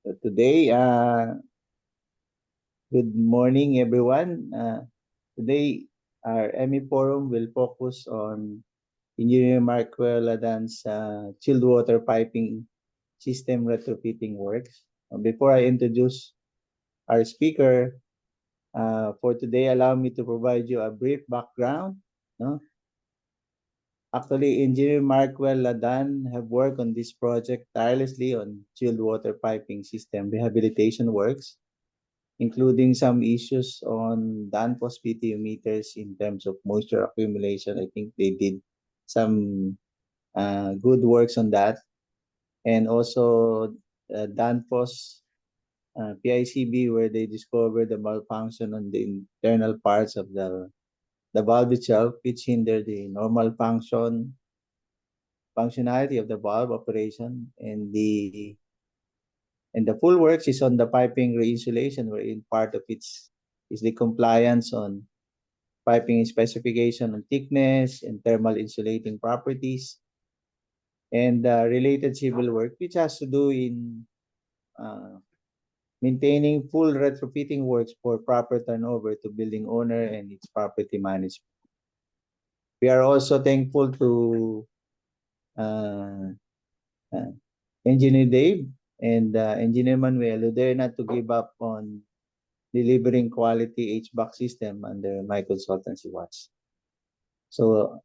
Today, good morning, everyone. Today, our ME Forum will focus on Engineer Markwell Ladan's chilled water piping system retrofitting works. Before I introduce our speaker for today, allow me to provide you a brief background. No? Actually, Engineer Markwell Ladan have worked on this project tirelessly on chilled water piping system rehabilitation works, including some issues on Danfoss PTU meters in terms of moisture accumulation. I think they did some good works on that. And also Danfoss PICB, where they discovered the malfunction on the internal parts of the valve itself, which hinder the normal functionality of the valve operation. And the full works is on the piping re-insulation, wherein part of it is the compliance on piping specification on thickness and thermal insulating properties, and related civil work, which has to do in uh, maintaining full retrofitting works for proper turnover to building owner and its property management. We are also thankful to uh, uh, Engineer Dave and Engineer Manuel, who dare not to give up on delivering quality HVAC system under my consultancy watch. So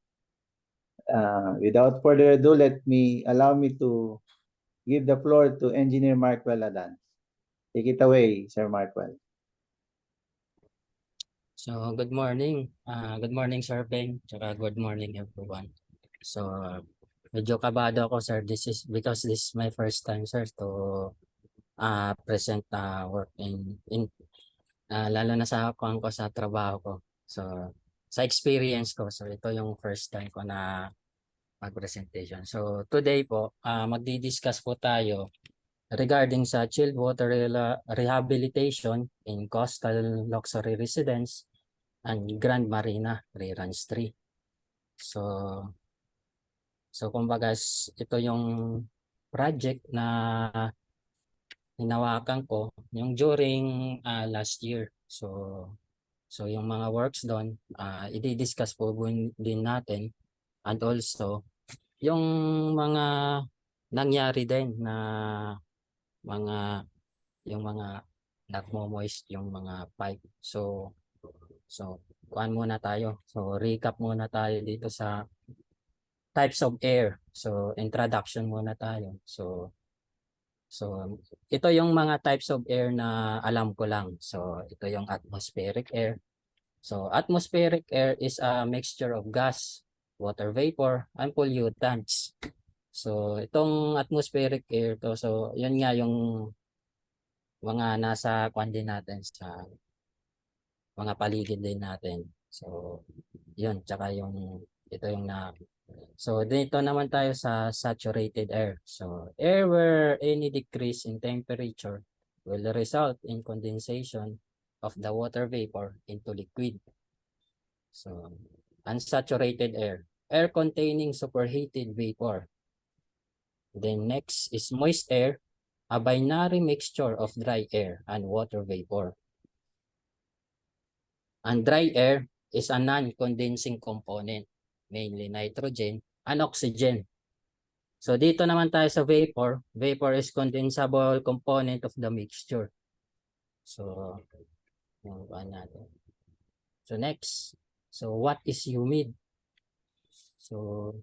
without further ado, allow me to give the floor to Engineer Markwell Ladan. Take it away, Sir Markwell. So, good morning. Good morning, Sir Ben. Tsaka good morning, everyone. So, medyo kabado ako, sir. This is because this is my first time, sir, to present work in lalo na sa kuhan ko sa trabaho ko. So, sa experience ko, so ito yung first time ko na mag-presentation. So, today po, magdi-discuss po tayo regarding sa chilled water rehabilitation in coastal luxury residence and Grand Marina Reruns 3. So kumbaga ito yung project na hinawakan ko yung during last year. So yung mga works doon, i-discuss po din natin, and also yung mga nangyari din na mga nagmo-moist yung mga pipe. So kuan muna tayo. So recap muna tayo dito sa types of air. So introduction muna tayo. So ito yung mga types of air na alam ko lang. So ito yung atmospheric air. So atmospheric air is a mixture of gas, water vapor, and pollutants. So itong atmospheric air to, so yun nga yung mga nasa kwan din natin sa mga paligid din natin. So yun, tsaka ito yung so dito naman tayo sa saturated air. So air where any decrease in temperature will result in condensation of the water vapor into liquid. So unsaturated air, air containing superheated vapor. Then next is moist air, a binary mixture of dry air and water vapor. And dry air is a non-condensing component, mainly nitrogen and oxygen. So dito naman tayo sa vapor. Vapor is condensable component of the mixture. So, natin. So next, so what is humid? So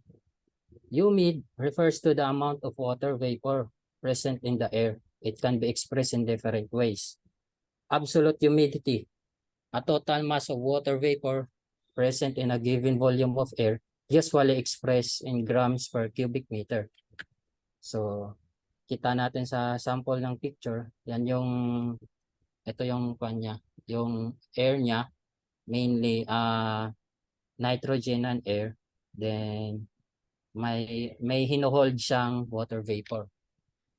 humid refers to the amount of water vapor present in the air. It can be expressed in different ways. Absolute humidity, a total mass of water vapor present in a given volume of air, usually expressed in grams per cubic meter. So, kita natin sa sample ng picture, yan ito yung kanya, yung air niya, mainly nitrogen and air. Then, may hinuhold siyang water vapor.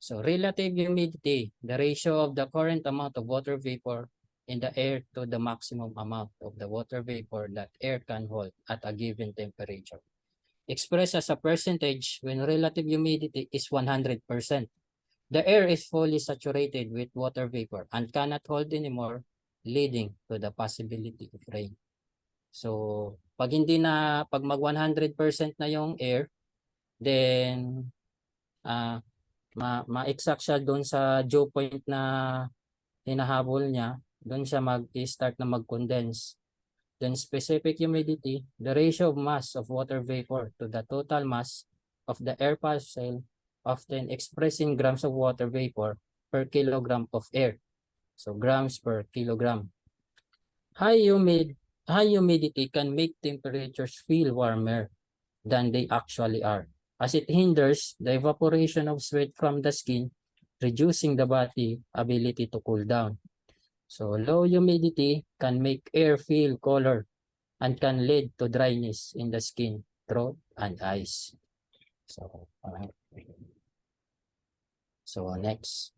So, relative humidity, the ratio of the current amount of water vapor in the air to the maximum amount of the water vapor that air can hold at a given temperature. Expressed as a percentage when relative humidity is 100%. the air is fully saturated with water vapor and cannot hold anymore, leading to the possibility of rain. So, pag mag 100% na yung air, then ma-exact siya doon sa dew point na hinahabol niya, doon siya mag-start na mag-condense. Then specific humidity, the ratio of mass of water vapor to the total mass of the air parcel, often expressed in grams of water vapor per kilogram of air. So grams per kilogram. High humidity can make temperatures feel warmer than they actually are, as it hinders the evaporation of sweat from the skin, reducing the body ability to cool down. So low humidity can make air feel colder and can lead to dryness in the skin, throat, and eyes. So next.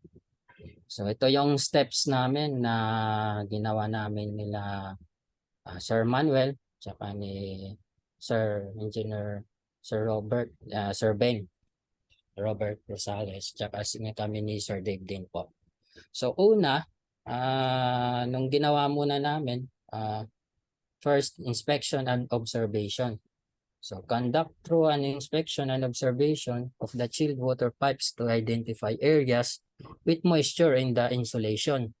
So ito yung steps namin na ginawa namin nila Sir Manuel, tsaka ni Sir Engineer Sir Robert, Sir Beng, Robert Rosales, tsaka kami ni Sir Dave din po. So una, nung ginawa muna namin, first, inspection and observation. So conduct through an inspection and observation of the chilled water pipes to identify areas with moisture in the insulation.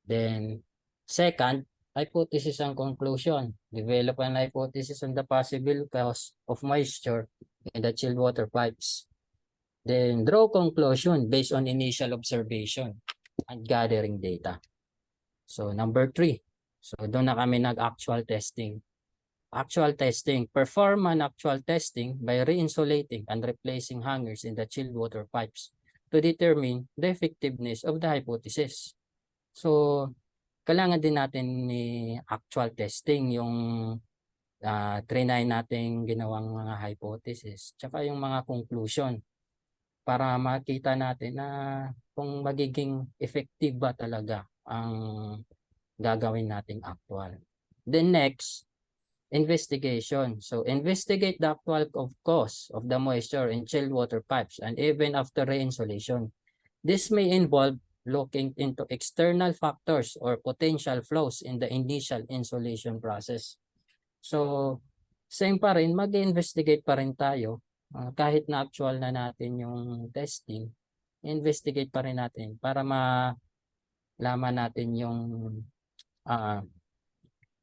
Then second, hypothesis and conclusion. Develop an hypothesis on the possible cause of moisture in the chilled water pipes. Then draw conclusion based on initial observation and gathering data. So number 3. So doon na kami nag-actual testing. Actual testing. Perform an actual testing by re-insulating and replacing hangers in the chilled water pipes to determine the effectiveness of the hypothesis. So, kailangan din natin ni actual testing yung trinay nating ginawang mga hypothesis tsaka yung mga conclusion para makita natin na kung magiging effective ba talaga ang gagawin nating actual. Then next, investigation. So investigate the actual cause of the moisture in chilled water pipes and even after re-insulation. This may involve looking into external factors or potential flaws in the initial insulation process. So same pa rin, mag-investigate pa rin tayo kahit na actual na natin yung testing, investigate pa rin natin para malaman natin yung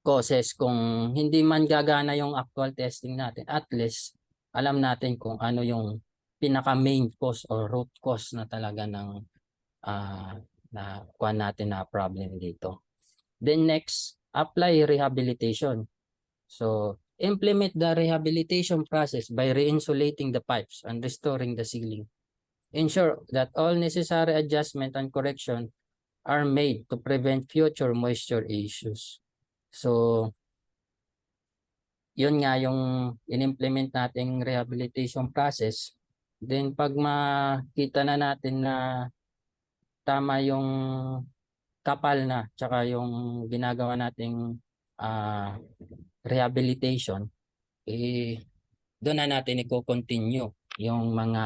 causes. Kung hindi man gagana yung actual testing natin, at least alam natin kung ano yung pinaka main cause or root cause na talaga ng kuha natin na problem dito. Then next, apply rehabilitation. So implement the rehabilitation process by re-insulating the pipes and restoring the sealing. Ensure that all necessary adjustment and correction are made to prevent future moisture issues. So, yun nga yung in-implement nating rehabilitation process. Then, pag makita na natin na tama yung kapal na, tsaka yung ginagawa nating rehabilitation, doon na natin i-continue yung mga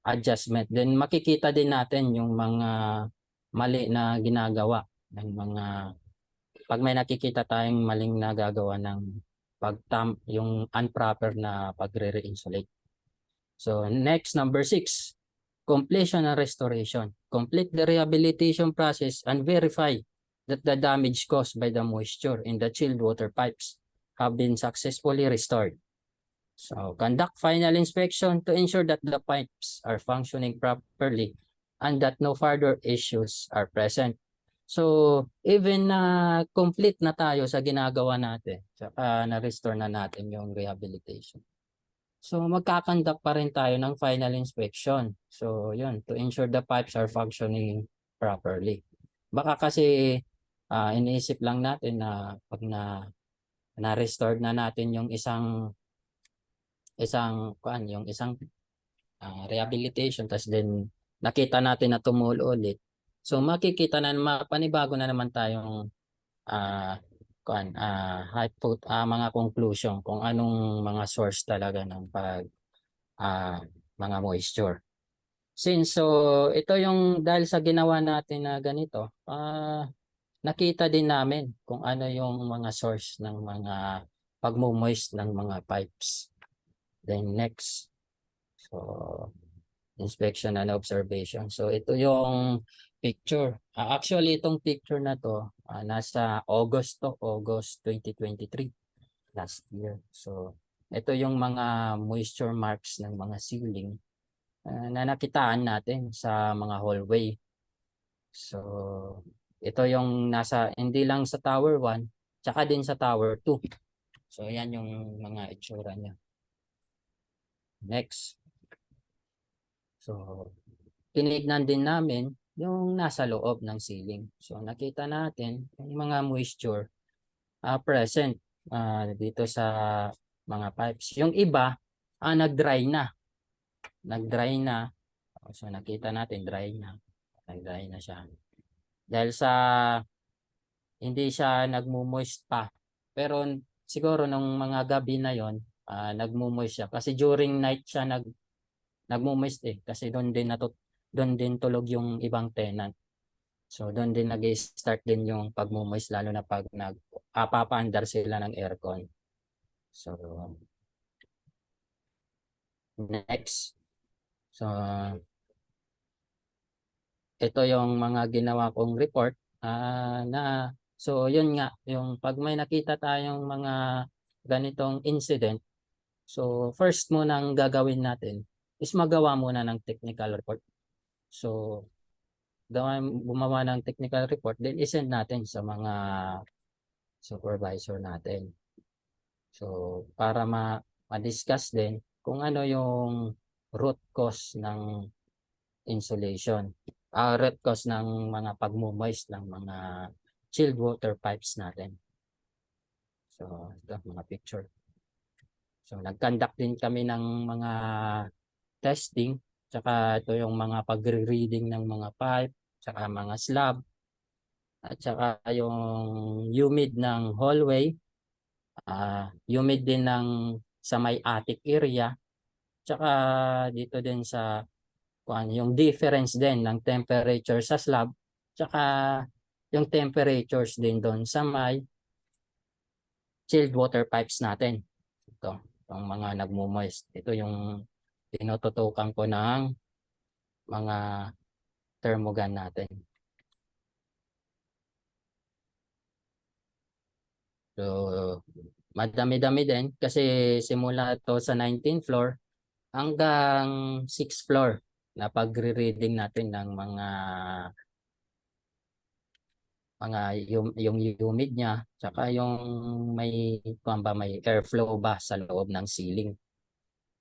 adjustment. Then, makikita din natin yung mga mali na ginagawa ng mga pag may nakikita tayong maling nagagawa ng yung improper na pagre-reinsulate. So next, number 6, completion and restoration. Complete the rehabilitation process and verify that the damage caused by the moisture in the chilled water pipes have been successfully restored. So conduct final inspection to ensure that the pipes are functioning properly and that no further issues are present. So, even na complete na tayo sa ginagawa natin, saka na-restore na natin yung rehabilitation. So, magkakandak pa rin tayo ng final inspection. So, yun, to ensure the pipes are functioning properly. Baka kasi iniisip lang natin na pag na-restore na natin yung isang rehabilitation, tas then nakita natin na tumulo ulit. So makikita na panibago na naman tayong mga conclusion kung anong mga source talaga ng mga moisture. ito yung dahil sa ginawa natin na ganito, nakita din namin kung ano yung mga source ng mga pagmumoist ng mga pipes. Then next, so inspection and observation. So ito yung picture. Actually, itong picture na to, nasa August 2023, last year. So ito yung mga moisture marks ng mga ceiling na nakitaan natin sa mga hallway. So ito yung nasa, hindi lang sa Tower 1, tsaka din sa Tower 2. So yan yung mga itsura niya. Next. So tinignan din namin yung nasa loob ng ceiling. So nakita natin yung mga moisture present dito sa mga pipes. Yung iba nag-dry na. Nag-dry na. So nakita natin dry na. Nag-dry na siya. Dahil sa hindi siya nagmo-moist pa. Pero siguro nung mga gabi na yon nagmo-moist siya kasi during night siya nagmo-moist kasi doon din tulog yung ibang tenant. So doon din nag-start din yung pagmo-moist lalo na pag papaandar sila ng aircon. So next. So ito yung mga ginawa kong report so yun nga yung pag may nakita tayong mga ganitong incident, so first munang gagawin natin is magawa muna ng technical report. So gumawa ng technical report, then isend natin sa mga supervisor natin. So para ma-discuss din kung ano yung root cause ng insulation, root cause ng mga pagmumoist ng mga chilled water pipes natin. So ito mga picture. So nag-conduct din kami ng mga testing, tsaka ito yung mga pagre-reading ng mga pipe, tsaka mga slab, at tsaka yung humid ng hallway, humid din ng sa may attic area, tsaka dito din sa yung difference din ng temperature sa slab, tsaka yung temperatures din doon sa may chilled water pipes natin. Ito, yung mga nagmo-moist. Ito yung tinututukan ko ng mga thermogun natin. So, madami-dami din kasi simula to sa 19th floor hanggang 6th floor na pagre-reading natin ng yung humid niya, tsaka yung may airflow ba sa loob ng ceiling.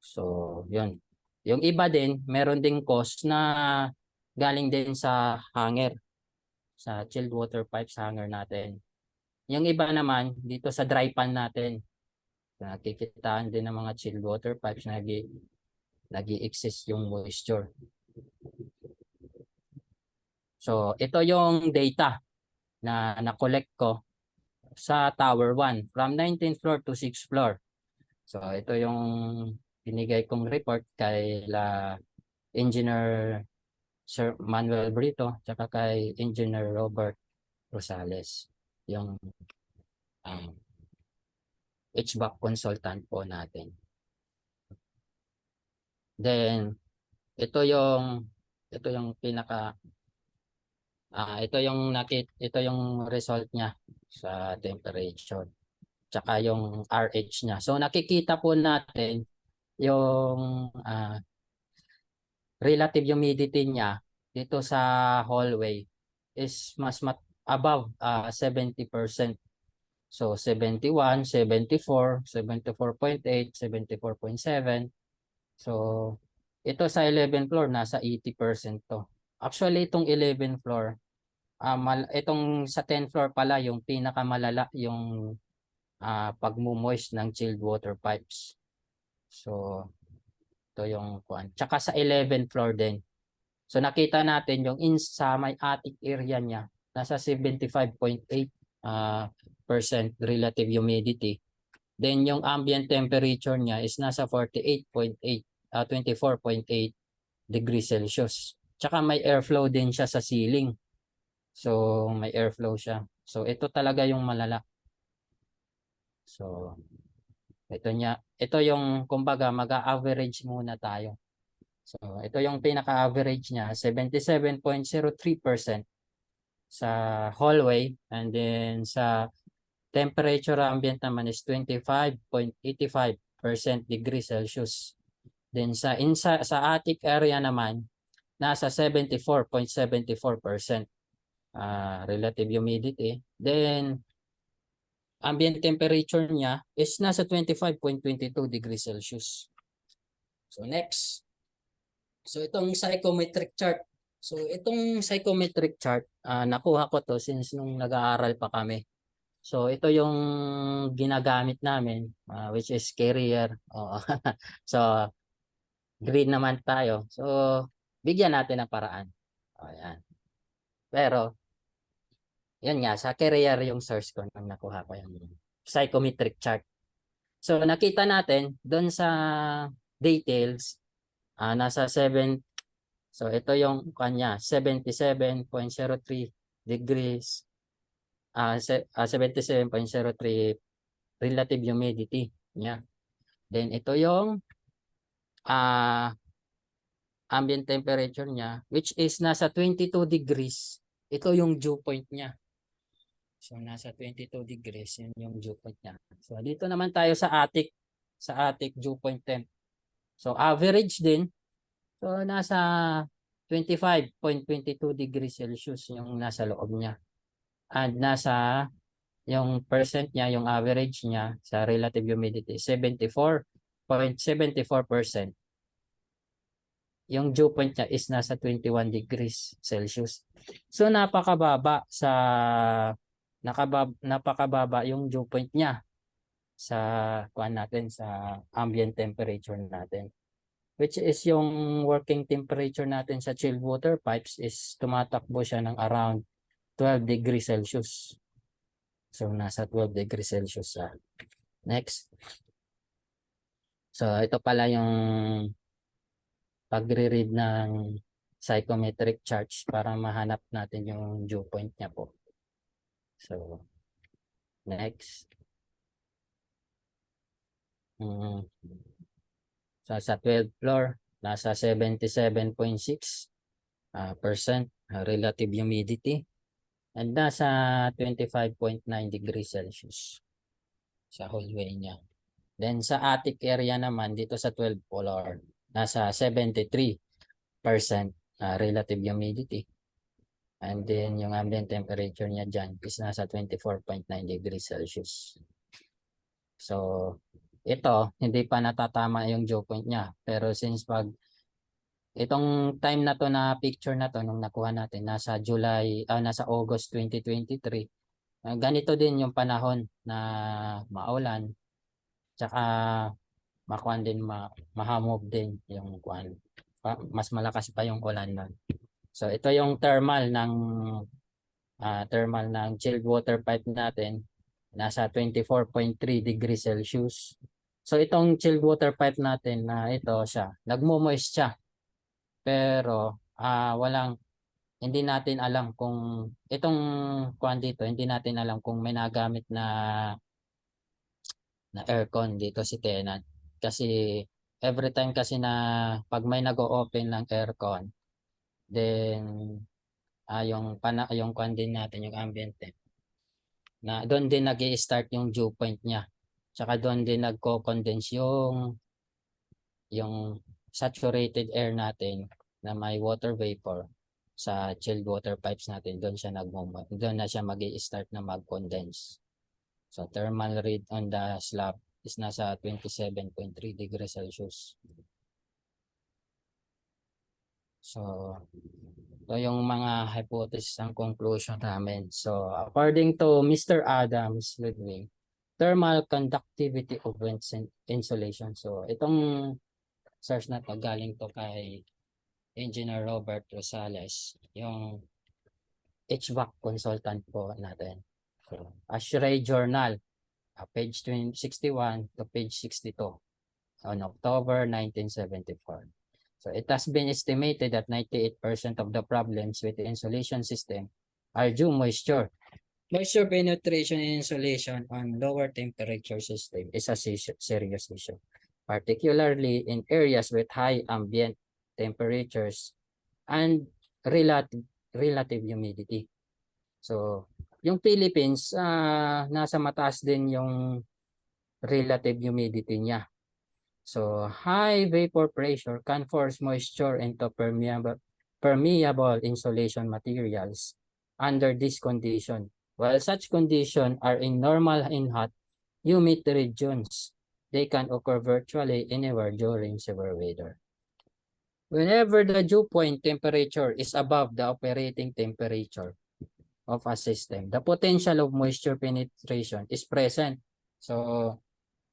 So, yun. Yung iba din, meron ding cause na galing din sa hanger, sa chilled water pipes hanger natin. Yung iba naman, dito sa dry pan natin, nakikitaan din ng mga chilled water pipes na nag-i-exist yung moisture. So, ito yung data na na-collect ko sa Tower 1 from 19th floor to 6th floor. So, ito yung binigay kong report kay Engineer Sir Manuel Brito tsaka kay Engineer Robert Rosales, yung HVAC consultant po natin. Then ito yung pinaka ito yung result niya sa temperature tsaka yung RH niya. So nakikita po natin yung relative humidity niya dito sa hallway is above 70%. So 71, 74, 74.8, 74.7. So ito sa 11th floor nasa 80% to. Actually itong 11th floor, itong sa 10th floor pala yung pinakamalala yung pagmumoist ng chilled water pipes. So ito yung kuan. Tsaka sa 11th floor din. So nakita natin yung sa may attic area niya nasa 75.8% relative humidity. Then yung ambient temperature niya is nasa 48.8, 24.8. degrees Celsius. Tsaka may airflow din siya sa ceiling. So, may airflow siya. So, ito talaga yung malala. So, ito yung kumbaga mag-average muna tayo. So, ito yung pinaka-average niya, 77.03% sa hallway, and then sa temperature ambient naman is 25.85% degrees Celsius. Then sa attic area naman nasa 74.74% relative humidity. Then ambient temperature niya is nasa 25.22 degrees Celsius. So next. So itong psychometric chart. So itong psychometric chart, nakuha ko to since nung nag-aaral pa kami. So ito yung ginagamit namin, which is carrier. So green naman tayo. So bigyan natin ng paraan. Ayan. Pero yan nga, sa carrier yung source ko nang nakuha ko yung psychometric chart. So nakita natin doon sa details, nasa 7. So ito yung kanya 77.03 degrees, 77.03 relative humidity niya. Then ito yung ambient temperature niya, which is nasa 22 degrees. Ito yung dew point niya. So nasa 22 degrees yun yung dew point niya. So dito naman tayo sa attic dew point temp. So average din. So nasa 25.22 degrees Celsius yung nasa loob niya. And nasa yung percent niya, yung average niya sa relative humidity, 74.74%. Yung dew point niya is nasa 21 degrees Celsius. So napakababa yung dew point niya sa sa ambient temperature natin. Which is yung working temperature natin sa chilled water pipes is tumatakbo siya ng around 12 degrees Celsius. So nasa 12 degrees Celsius. Next. So ito pala yung pagre-read ng psychometric charts para mahanap natin yung dew point niya po. So next. So sa 12th floor, nasa 77.6% relative humidity and nasa 25.9 degrees Celsius sa hallway niya. Then sa attic area naman dito sa 12th floor, nasa 73% relative humidity. And then yung ambient temperature niya dyan is nasa 24.9 degrees Celsius. So ito, hindi pa natatama yung dew point niya. Pero since itong time na to na picture na to nung nakuha natin, nasa August 2023, ganito din yung panahon na maulan. Tsaka makuan din, mahamove din yung kuan. Mas malakas pa yung ulan nun. So ito yung thermal ng chilled water pipe natin, nasa 24.3 degrees Celsius. So itong chilled water pipe natin na ito siya, nagmo-moist siya. Pero hindi natin alam kung itong kuan dito, hindi natin alam kung may nagamit na aircon dito si tenant. Kasi every time kasi na pag may nag-o-open ng aircon, then yung kuan din natin, yung ambient temp, na doon din nag-i-start yung dew point niya. Tsaka doon din nagko-condense yung saturated air natin na may water vapor sa chilled water pipes natin. Doon na siya magi-start na mag-condense. So thermal read on the slab is nasa 27.3 degrees Celsius. So ito yung mga hypothesis ang conclusion namin. So according to Mr. Adams Ludwig, thermal conductivity of insulation. So itong source na to galing to kay Engineer Robert Rosales, yung HVAC consultant po natin. So, ASHRAE Journal, page 61 to page 62 on October 1974. So it has been estimated that 98% of the problems with the insulation system are due moisture. Moisture penetration in insulation on lower temperature system is a serious issue, particularly in areas with high ambient temperatures and relative humidity. So, yung Philippines, nasa mataas din yung relative humidity niya. So, high vapor pressure can force moisture into permeable insulation materials under this condition. While such conditions are in normal in hot, humid regions, they can occur virtually anywhere during severe weather. Whenever the dew point temperature is above the operating temperature of a system, the potential of moisture penetration is present. So,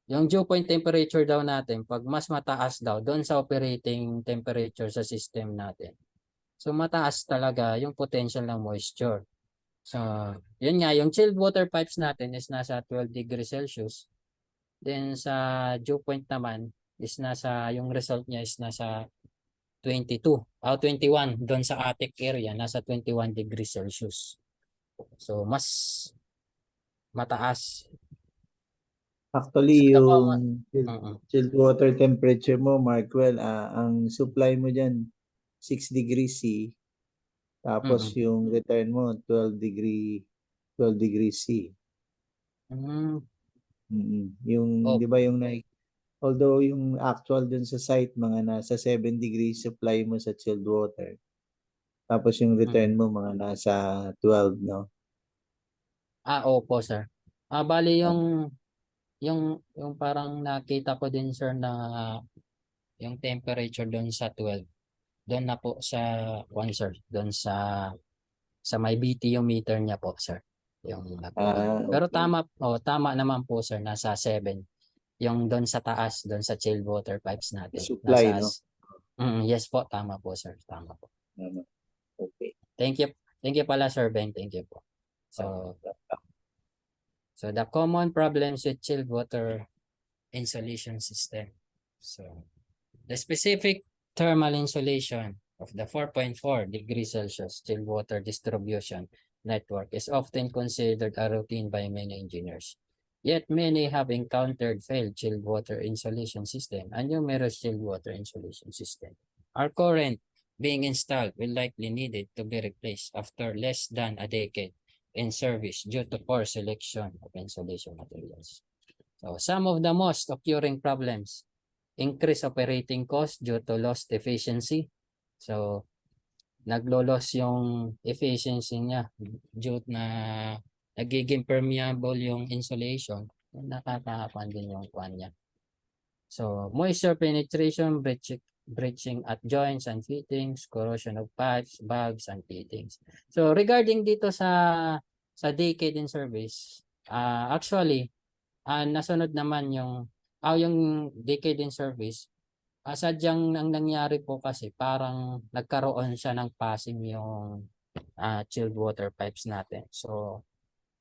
yung dew point temperature daw natin, pag mas mataas daw doon sa operating temperature sa system natin. So mataas talaga yung potential ng moisture. So, yun nga, yung chilled water pipes natin is nasa 12 degrees Celsius. Then sa dew point naman is yung result niya is nasa 21 doon sa attic area, nasa 21 degrees Celsius. So mas mataas. Actually, So, yung chilled water temperature mo, Markwell, ang supply mo dyan, 6 degrees C. Tapos yung return mo, 12 degrees C. Yung, di ba yung although yung actual dun sa site, mga nasa 7 degrees supply mo sa chilled water. Tapos yung return mo, mga nasa 12, no? Opo, sir. Bali yung parang nakita ko din, sir, na yung temperature doon sa 12. Doon na po sa sir, doon sa may BTU meter niya po, sir. Yung nakuha. Pero Okay. tama naman po, sir, nasa 7. Yung doon sa taas, doon sa chilled water pipes natin. Supply, no? Yes po, tama po, sir. Tama po. Okay. Thank you. Thank you pala, Sir Ben. Thank you po. So the common problems with chilled water insulation system. So the specific thermal insulation of the 4.4 degrees Celsius chilled water distribution network is often considered a routine by many engineers. Yet many have encountered failed chilled water insulation system and numerous chilled water insulation system are current being installed will likely needed to be replaced after less than a decade in service due to poor selection of insulation materials. So some of the most occurring problems: increased operating cost due to lost efficiency. So naglo-loss yung efficiency niya due na nagiging permeable yung insulation, nakakapan din yung kwan niya. So moisture penetration, breaching at joints and fittings, corrosion of pipes, valves, and fittings. So regarding dito sa decade in service, actually, nasunod naman yung decade in service. Sadyang ang nangyari po kasi parang nagkaroon siya ng passing yung chilled water pipes natin. So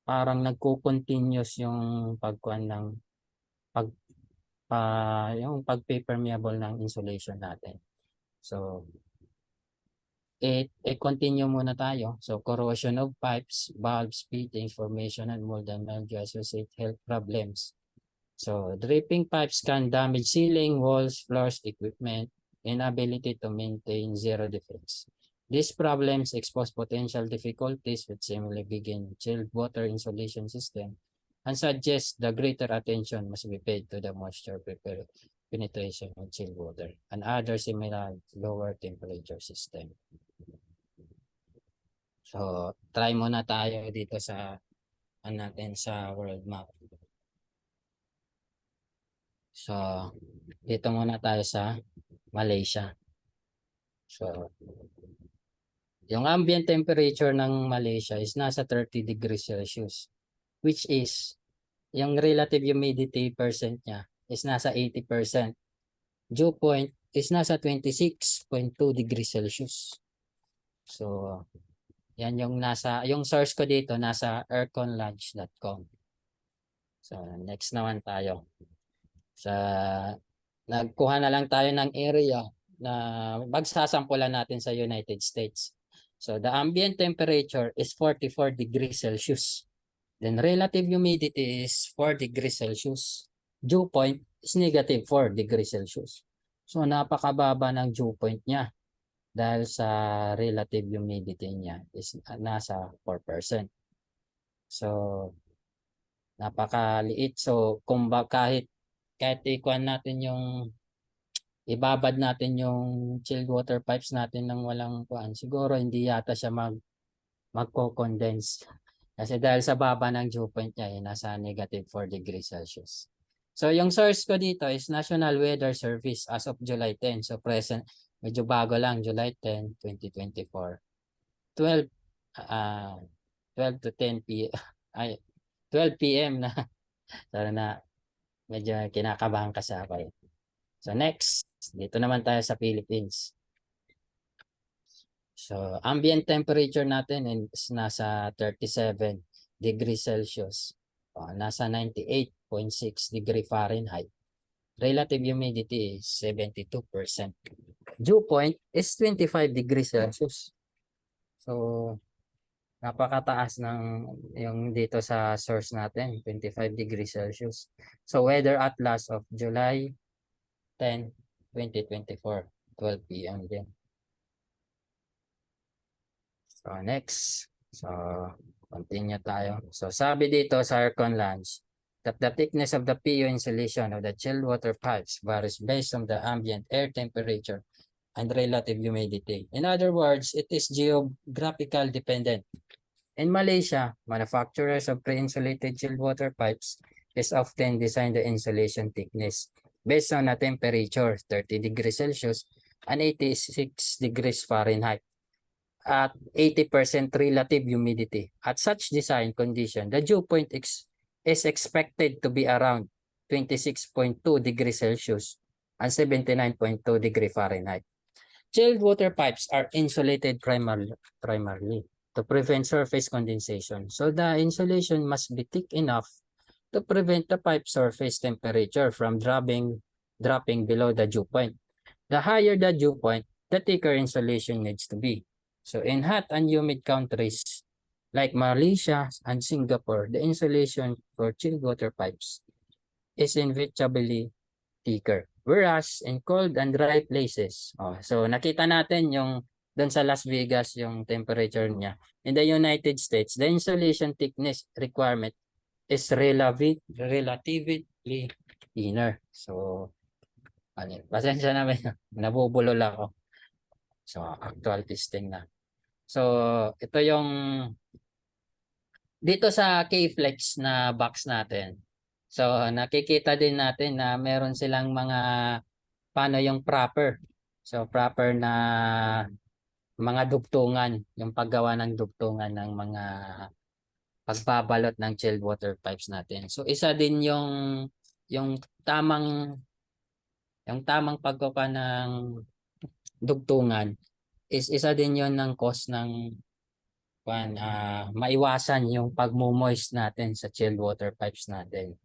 parang nagko-continuous yung pagkuan ng yung pag-permeable ng insulation natin. So, continue muna tayo. So, corrosion of pipes, valves, fittings, formation, and mold and mildew associated health problems. So, dripping pipes can damage ceiling, walls, floors, equipment, inability to maintain zero defects. These problems expose potential difficulties with similarly begin chilled water insulation system and suggest the greater attention must be paid to the moisture penetration of chilled water and other similar lower temperature system. So, try muna tayo dito sa natin sa world map. So, dito muna tayo sa Malaysia. So, yung ambient temperature ng Malaysia is nasa 30 degrees Celsius, which is yung relative humidity percent niya is nasa 80%. Dew point is nasa 26.2 degrees Celsius. So, yan yung source ko dito nasa airconlodge.com. So, next naman tayo. Nagkuha na lang tayo ng area na magsasampulan natin sa United States. So the ambient temperature is 44 degrees Celsius. Then relative humidity is 4 degrees Celsius. Dew point is negative 4 degrees Celsius. So napakababa ng dew point niya dahil sa relative humidity niya is nasa 4%. So napakaliit. So kung kahit ikuan natin ibabad natin yung chilled water pipes natin ng walang kuan, siguro hindi yata siya magko-condense. Kasi dahil sa baba ng dew point niya, nasa negative 4 degrees Celsius. So yung source ko dito is National Weather Service as of July 10. So present, medyo bago lang, July 10, 2024. 12, 12 to 10 p.m. Ay, 12 p.m. na. Sorry na, medyo kinakabahan kasi ako. So next, dito naman tayo sa Philippines. So ambient temperature natin is nasa 37 degrees Celsius. Nasa 98.6 degree Fahrenheit. Relative humidity is 72%. Dew point is 25 degrees Celsius. So napakataas ng yung dito sa source natin, 25 degrees Celsius. So Weather Atlas of July 10, 2024, 12 p.m. din. So next, so continue tayo. So sabi dito sa Aircon Lounge that the thickness of the PU insulation of the chilled water pipes varies based on the ambient air temperature and relative humidity. In other words, it is geographical dependent. In Malaysia, manufacturers of pre-insulated chilled water pipes is often design the insulation thickness based on a temperature 30 degrees Celsius and 86 degrees Fahrenheit at 80% relative humidity. At such design condition, the dew point is expected to be around 26.2 degrees Celsius and 79.2 degrees Fahrenheit. Chilled water pipes are insulated primarily to prevent surface condensation. So the insulation must be thick enough to prevent the pipe surface temperature from dropping below the dew point. The higher the dew point, the thicker insulation needs to be. So in hot and humid countries like Malaysia and Singapore, the insulation for chilled water pipes is inevitably thicker. Whereas in cold and dry places, so nakita natin yung doon sa Las Vegas yung temperature niya. In the United States, the insulation thickness requirement is relatively thinner. So, pasensya na, nabubulol ako. So, actual testing na. So, ito yung dito sa K-Flex na box natin. So, nakikita din natin na meron silang paano yung proper. So, proper na mga dugtungan, yung paggawa ng dugtungan ng mga pagbabalot ng chilled water pipes natin. So, isa din yung tamang paggawa ng dugtungan is isa din yon ng cause ng maiwasan yung pagmo-moist natin sa chilled water pipes natin.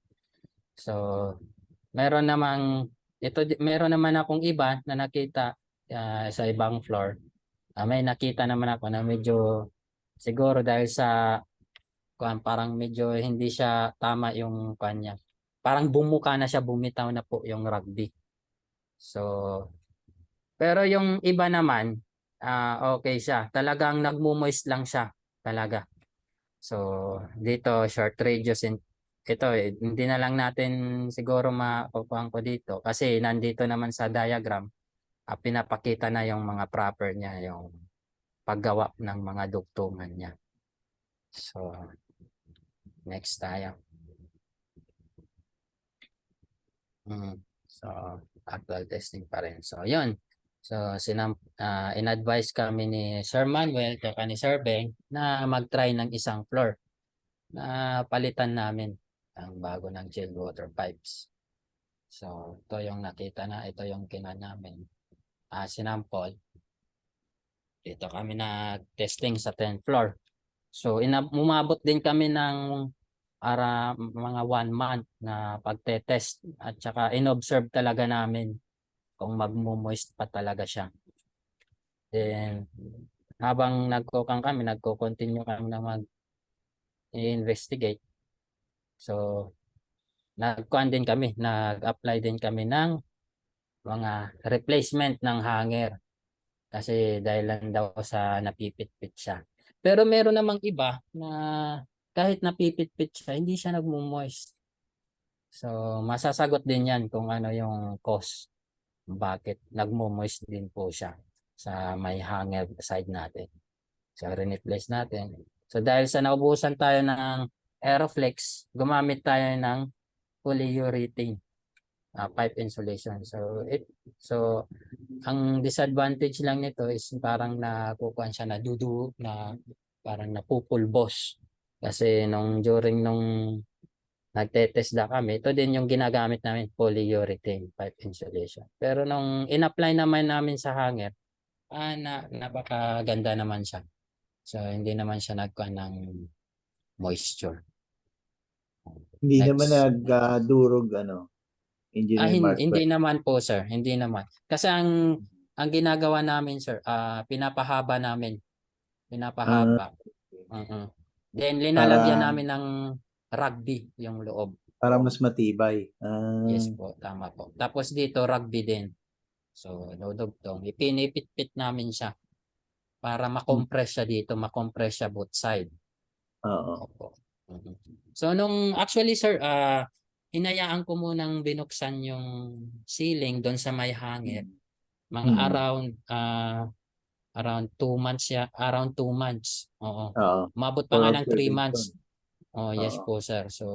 So, meron naman akong iba na nakita sa ibang floor. May nakita naman ako na medyo siguro dahil sa parang medyo hindi siya tama yung kanya. Parang bumuka na siya, bumitaw na po yung rugby. So, pero yung iba naman, okay siya. Talagang nagmo-moist lang siya talaga. So, dito short radius ito hindi na lang natin siguro makukuhaan ko dito kasi nandito naman sa diagram, pinapakita na yung mga proper niya, yung paggawa ng mga dugtungan niya. So, next tayo. So, actual testing pa rin. So, yun. So, in-advise kami ni Sir Manuel at ni Sir Beng na mag-try ng isang floor na palitan namin ang bago ng chilled water pipes. So, ito yung nakita na, ito yung kinan namin. Sinample. Dito kami na-testing sa 10th floor. So, umabot din kami ng mga 1 month na pagte-test at saka in-observe talaga namin kung magmo-moist pa talaga siya. Then, habang nagko-continue kami na mag-investigate. So, nag-apply din kami ng mga replacement ng hanger. Kasi dahil lang daw sa napipit-pit siya. Pero meron namang iba na kahit napipit-pit siya, hindi siya nagmo-moist. So, masasagot din yan kung ano yung cause. Bakit nagmo-moist din po siya sa may hanger side natin. So, re-replace natin. So, dahil sa naubusan tayo ng Aeroflex, gumamit tayo ng polyurethane pipe insulation. So, ang disadvantage lang nito is parang nakukuhan siya na parang napupulbos. Kasi during nung nagte-test na kami, ito din yung ginagamit namin, polyurethane pipe insulation. Pero nung in-apply naman namin sa hanger, napakaganda naman siya. So, hindi naman siya nagkuhan ng moisture. Hindi naman Next. nagdurog ano, Engineer Hindi Markwell. naman po, sir. Hindi naman. Kasi ang ginagawa namin, sir, pinapahaba namin. Ah, Pinapahaba. uh Then, linalagyan para namin ng rugby yung loob. para mas matibay. Yes po, tama po. Tapos dito, rugby din. So, dudugtong. Ipinipit-pit namin siya para makompress siya dito. Makompress siya both side. Oo. Opo. Mhm. So, actually, sir, hinayaan ko munang binuksan yung ceiling doon sa may hangin. Mga Mm. around 2 months ya, around 2 months. Oo. Oo. Umabot pa For nga ng 3 months. observation. Oh, yes Oo. po, sir. So,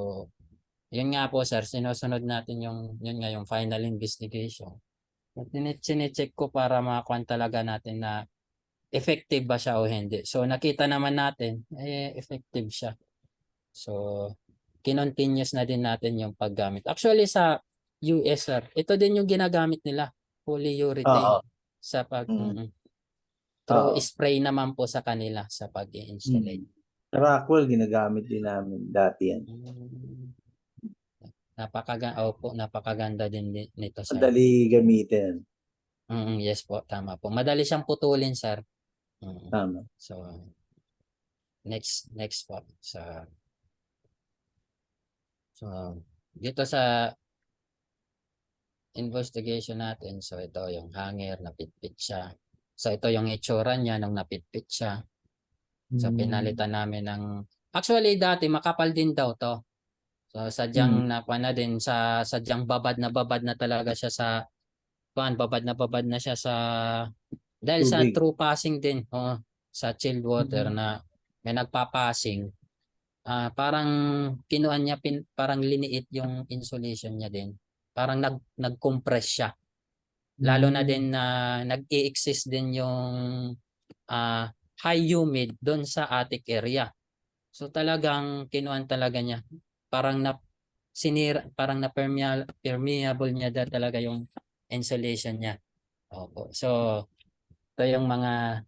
yun nga po, sir, sinusunod natin yun nga yung final investigation. Sinecheck ko para makakuha talaga natin na effective ba siya o hindi. So, nakita naman natin, effective siya. So, kinontinuous na din natin yung paggamit. Actually, sa US, sir, ito din yung ginagamit nila, Oo. polyurethane sa Mm. through Oo. spray naman po sa kanila sa pag-i-insulate. Mm. Sa Rockwell, ginagamit din namin dati yan. Mm. Opo, napakaganda din nito, sir. Madali gamitin. Yes po, tama po. Madali siyang putulin, sir. Tama. So, next po. So, dito sa investigation natin, so ito yung hanger, napitpit siya. So, ito yung itsura niya nung napitpit siya. So, Mm. pinalitan namin actually dati makapal din daw to. So, Mm. sadyang babad na talaga siya babad na siya dahil sa Tubig. true passing din, sa chilled water Mm. na may nagpapassing, parang kinuan niya, parang liniit yung insulation niya din. Parang nag-compress siya. Lalo na Mm. din na nag-i-exist din yung high humid doon sa attic area. So talagang kinuan talaga niya. Parang parang permeable niya talaga yung insulation niya. Opo. So ito yung mga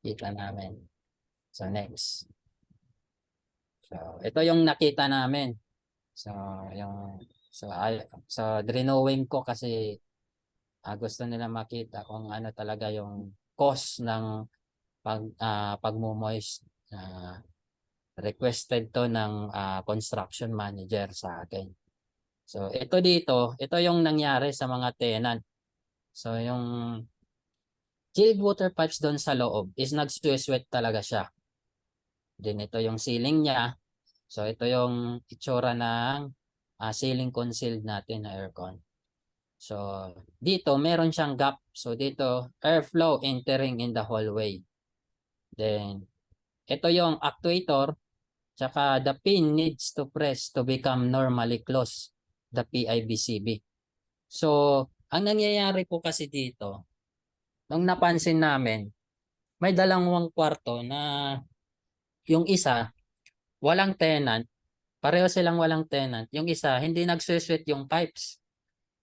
kita namin. So next. So ito yung nakita namin. So yung drinowing ko kasi gusto nila makita kung ano talaga yung cause ng pagmo-moist. Requested to ng construction manager sa akin. So ito yung nangyari sa mga tenant. So yung chilled water pipes doon sa loob is nag-sweat talaga siya. Then ito yung ceiling niya. So ito yung itsura ng ceiling concealed natin na aircon. So dito meron siyang gap. So dito airflow entering in the hallway. Then ito yung actuator. Tsaka the pin needs to press to become normally closed, the PIBCB. So, ang nangyayari po kasi dito, nung napansin namin, may dalawang kwarto na yung isa, walang tenant, pareho silang walang tenant. Yung isa, hindi nagsuswet yung pipes.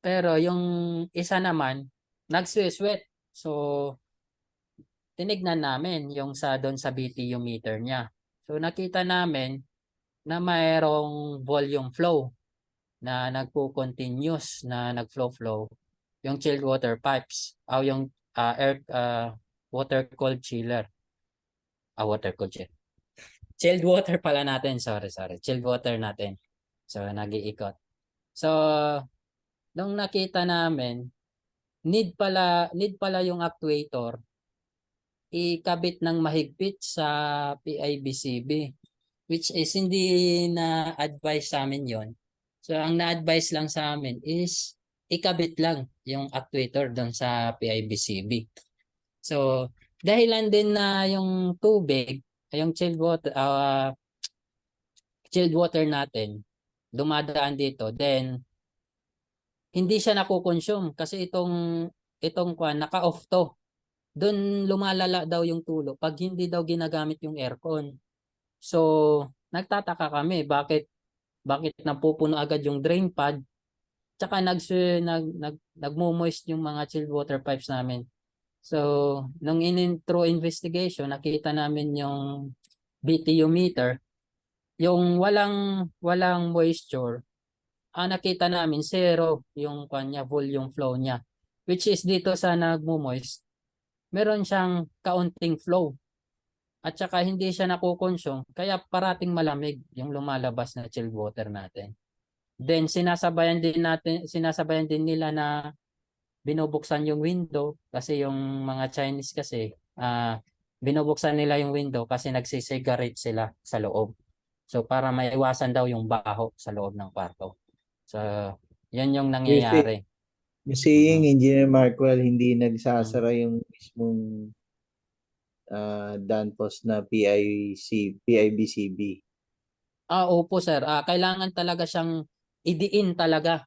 Pero yung isa naman, nagsuswet. So, tinignan namin yung doon sa BTU meter niya. So, nakita namin na mayroong volume flow na nagpo-continuous na nag-flow. yung chilled water pipes o yung water cooled chiller. Water cooled chiller. Chilled water pala natin. Sorry. Chilled water natin. So, nag-iikot. So, nung nakita namin, need pala yung actuator ikabit ng mahigpit sa PIBCB, which is hindi na-advise sa amin yon. So, ang na-advise lang sa amin is ikabit lang yung actuator doon sa PIBCB. So, dahilan din na yung tubig, yung chilled water natin, dumadaan dito, then hindi siya nakukonsume kasi itong kwan naka-off to. Doon lumalala daw yung tulo pag hindi daw ginagamit yung aircon. So, nagtataka kami bakit napupuno agad yung drain pad tsaka nagmo-moist yung mga chilled water pipes namin. So, nung in-intro investigation, nakita namin yung BTU meter, yung walang moisture, nakita namin zero yung kanya volume flow niya. Which is dito sa nagmo-moist, meron siyang kaunting flow. At saka hindi siya nakukonsume, kaya parating malamig yung lumalabas na chilled water natin. Then sinasabayan din nila na binubuksan yung window kasi yung mga Chinese kasi binubuksan nila yung window kasi nagsisigarette sila sa loob. So para maiwasan daw yung baho sa loob ng kwarto. So yan yung Kasi, nangyayari. seeing Mhm. Engineer Markwell hindi Mhm. nagsasara yung mismong Danfoss na PIBCB. Opo sir. Kailangan talaga siyang idiin talaga.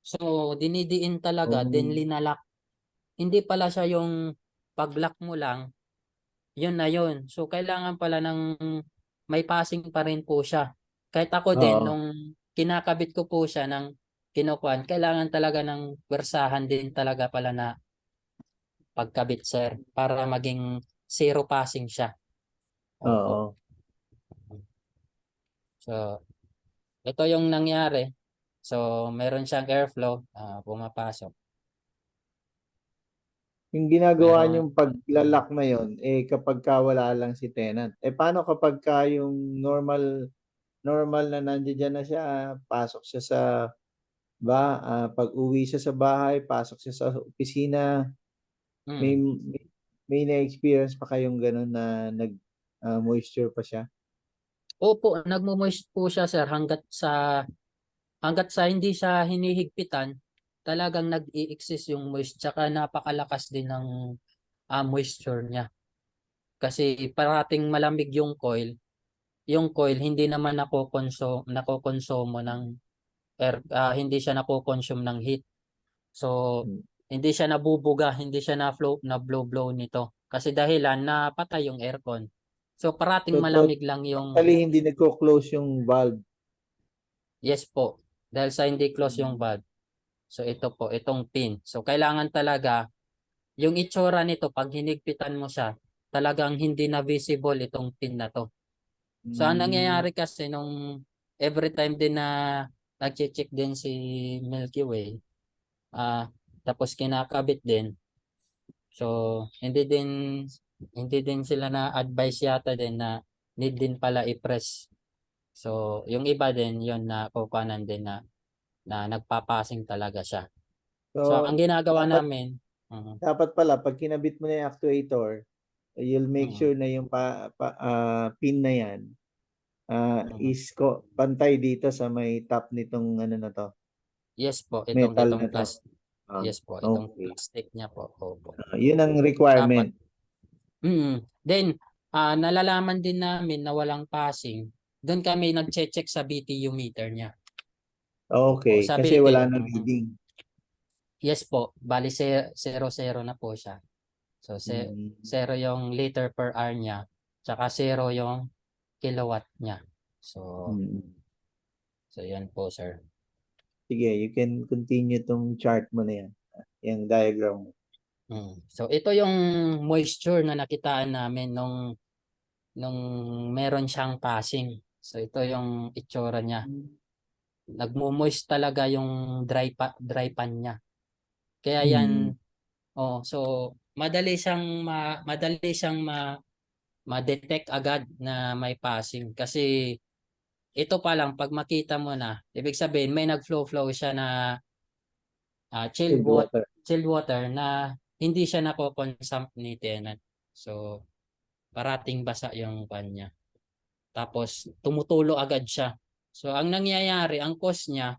So dinidiin talaga, then Um, linalak. Hindi pala siya yung pag-lock mo lang, yun na yun. So, kailangan pala ng may passing pa rin po siya. Kahit ako din, oo, nung kinakabit ko po siya ng kinukuhan, kailangan talaga ng wersahan din talaga pala na pagkabit, sir, para maging zero passing siya. Opo. oo. So, ito yung nangyari. So, meron siyang airflow, pumapasok. Yung ginagawa Meron, niyong paglalak na yon kapag ka wala lang si tenant. Paano kapag ka yung normal na nandiyan na siya, pasok siya sa pag-uwi siya sa bahay, pasok siya sa opisina, may mm, may na-experience pa kayong ganun na moisture pa siya? opo, nagmo-moist po siya, sir, hanggat sa hindi siya hinihigpitan, talagang nag-i-exist yung moist, tsaka napakalakas din ng moisture niya. Kasi parating malamig yung coil hindi naman nakokonsumo ng air, hindi siya nakokonsume ng heat. So, Hmm. hindi siya nabubuga, hindi siya na blow nito. Kasi dahilan napatay yung aircon. So, parating So, malamig lang yung, totally hindi nagko-close yung valve. yes po, dahil sa hindi close yung Hmm. valve. So, ito po, itong pin. So, kailangan talaga, yung itsura nito, pag hinigpitan mo siya, talagang hindi na visible itong pin na to. So, ang Hmm. nangyayari kasi nung every time din na nag-check din si Milky Way, tapos kinakabit din, so hindi din sila na advice yata din na need din pala i-press. So, yung iba din yon na kukuhanan din na nagpapasing talaga siya. So, So, ang ginagawa dapat namin, dapat pala pag kinabit mo na yung actuator, you'll make mm, sure na yung pin na yan mm. pantay dito sa may top nitong ano na to, Yes po, itong metal itong na to. plus, Ah, yes po, itong okay. plastic niya po. Opo. Yun ang Dapat. requirement. Then, nalalaman din namin na walang passing. Doon kami nagche-check sa BTU meter niya. Opo, Okay, sa kasi wala BTU. nang reading. Yes po, bali 0 na po siya. So, Mm. 0 yung liter per hour niya, tsaka 0 yung kilowatt niya. So, Mm. so yan po, sir. Sige, you can continue tong chart mo na yan. Yung diagram mo. So, ito yung moisture na nakitaan namin nung meron siyang passing. So, ito yung itsura niya. Nagmo-moist talaga yung dry pan niya. Kaya Hmm. yan, so madali siyang ma-detect agad na may passing kasi ito pa lang pag makita mo na, ibig sabihin may nag-flow siya na Chilled water. chilled water na hindi siya nako-consume ni tenant. So parating basa yung kanya. Tapos tumutulo agad siya. So ang nangyayari, ang cause niya,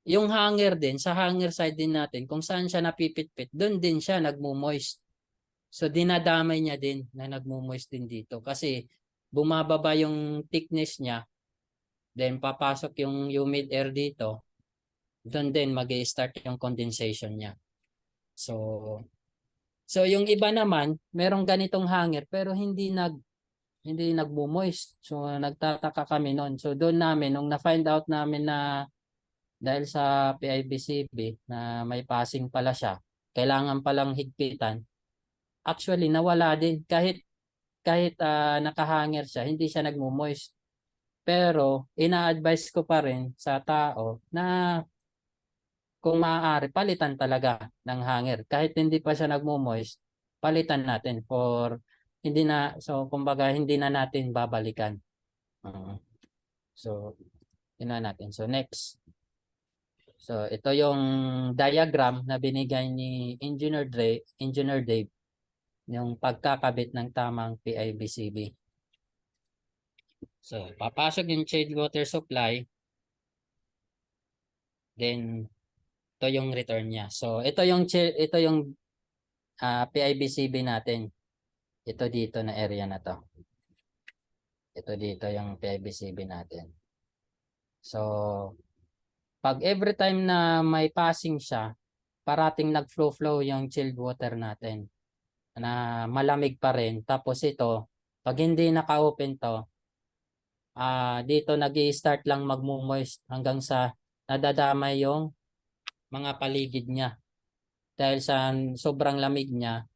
yung hanger din, sa hanger side din natin, kung saan siya napipitpit, doon din siya nagmo-moist. So dinadamay niya din na nagmo-moist din dito kasi bumababa yung thickness niya, then papasok yung humid air dito, doon din mag-i-start yung condensation niya. So yung iba naman, merong ganitong hanger pero hindi nagmo-moist. So nagtataka kami noon. So doon namin nung na-find out namin na dahil sa PIBCB na may passing pala siya, kailangan palang higpitan. Actually nawala din kahit nakahanger siya, hindi siya nagmo-moist. Pero ina-advise ko pa rin sa tao na kung maaari palitan talaga ng hanger. Kahit hindi pa siya nagmo-moist, palitan natin kumbaga hindi na natin babalikan. Uh, so yun na natin. So next. So ito yung diagram na binigay ni Engineer Dave, yung pagkakabit ng tamang PIBCB. So papasok yung chilled water supply, then ito yung return niya. So ito yung PIBCB natin. Ito dito na area na to. Ito dito yung PIBCB natin. So pag every time na may passing siya, parating nag-flow yung chilled water natin na malamig pa rin. Tapos ito, pag hindi naka-open to, dito nag-i-start lang magmo-moist hanggang sa nadadamay yung mga paligid niya. Dahil sa sobrang lamig niya,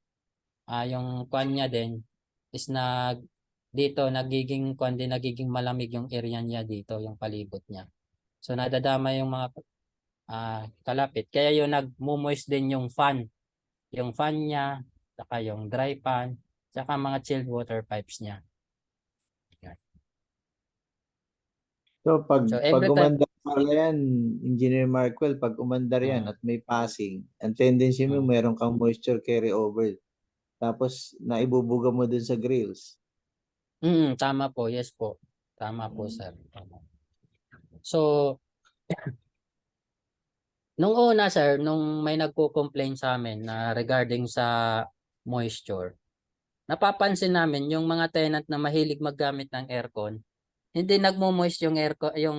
yung kwan niya din is dito nagiging malamig yung area niya dito, yung palibot niya. So nadadamay yung mga kalapit. Kaya yung nagmo-moist din yung fan. Yung fan niya, saka yung dry pan, saka mga chilled water pipes niya. Yan. So So pag every time, umandar pala yan, Engineer Markwell, pag umandar yan mm, at may passing, ang tendency mo mm, meron kang moisture carry over. Tapos naibubuga mo dun sa grills. tama po, yes po. Tama po, Mm. sir. Tama. So, nung una, sir, nung may nagko-complain sa amin na regarding sa moisture, napapansin namin yung mga tenant na mahilig maggamit ng aircon, hindi nagmo-moist yung aircon, yung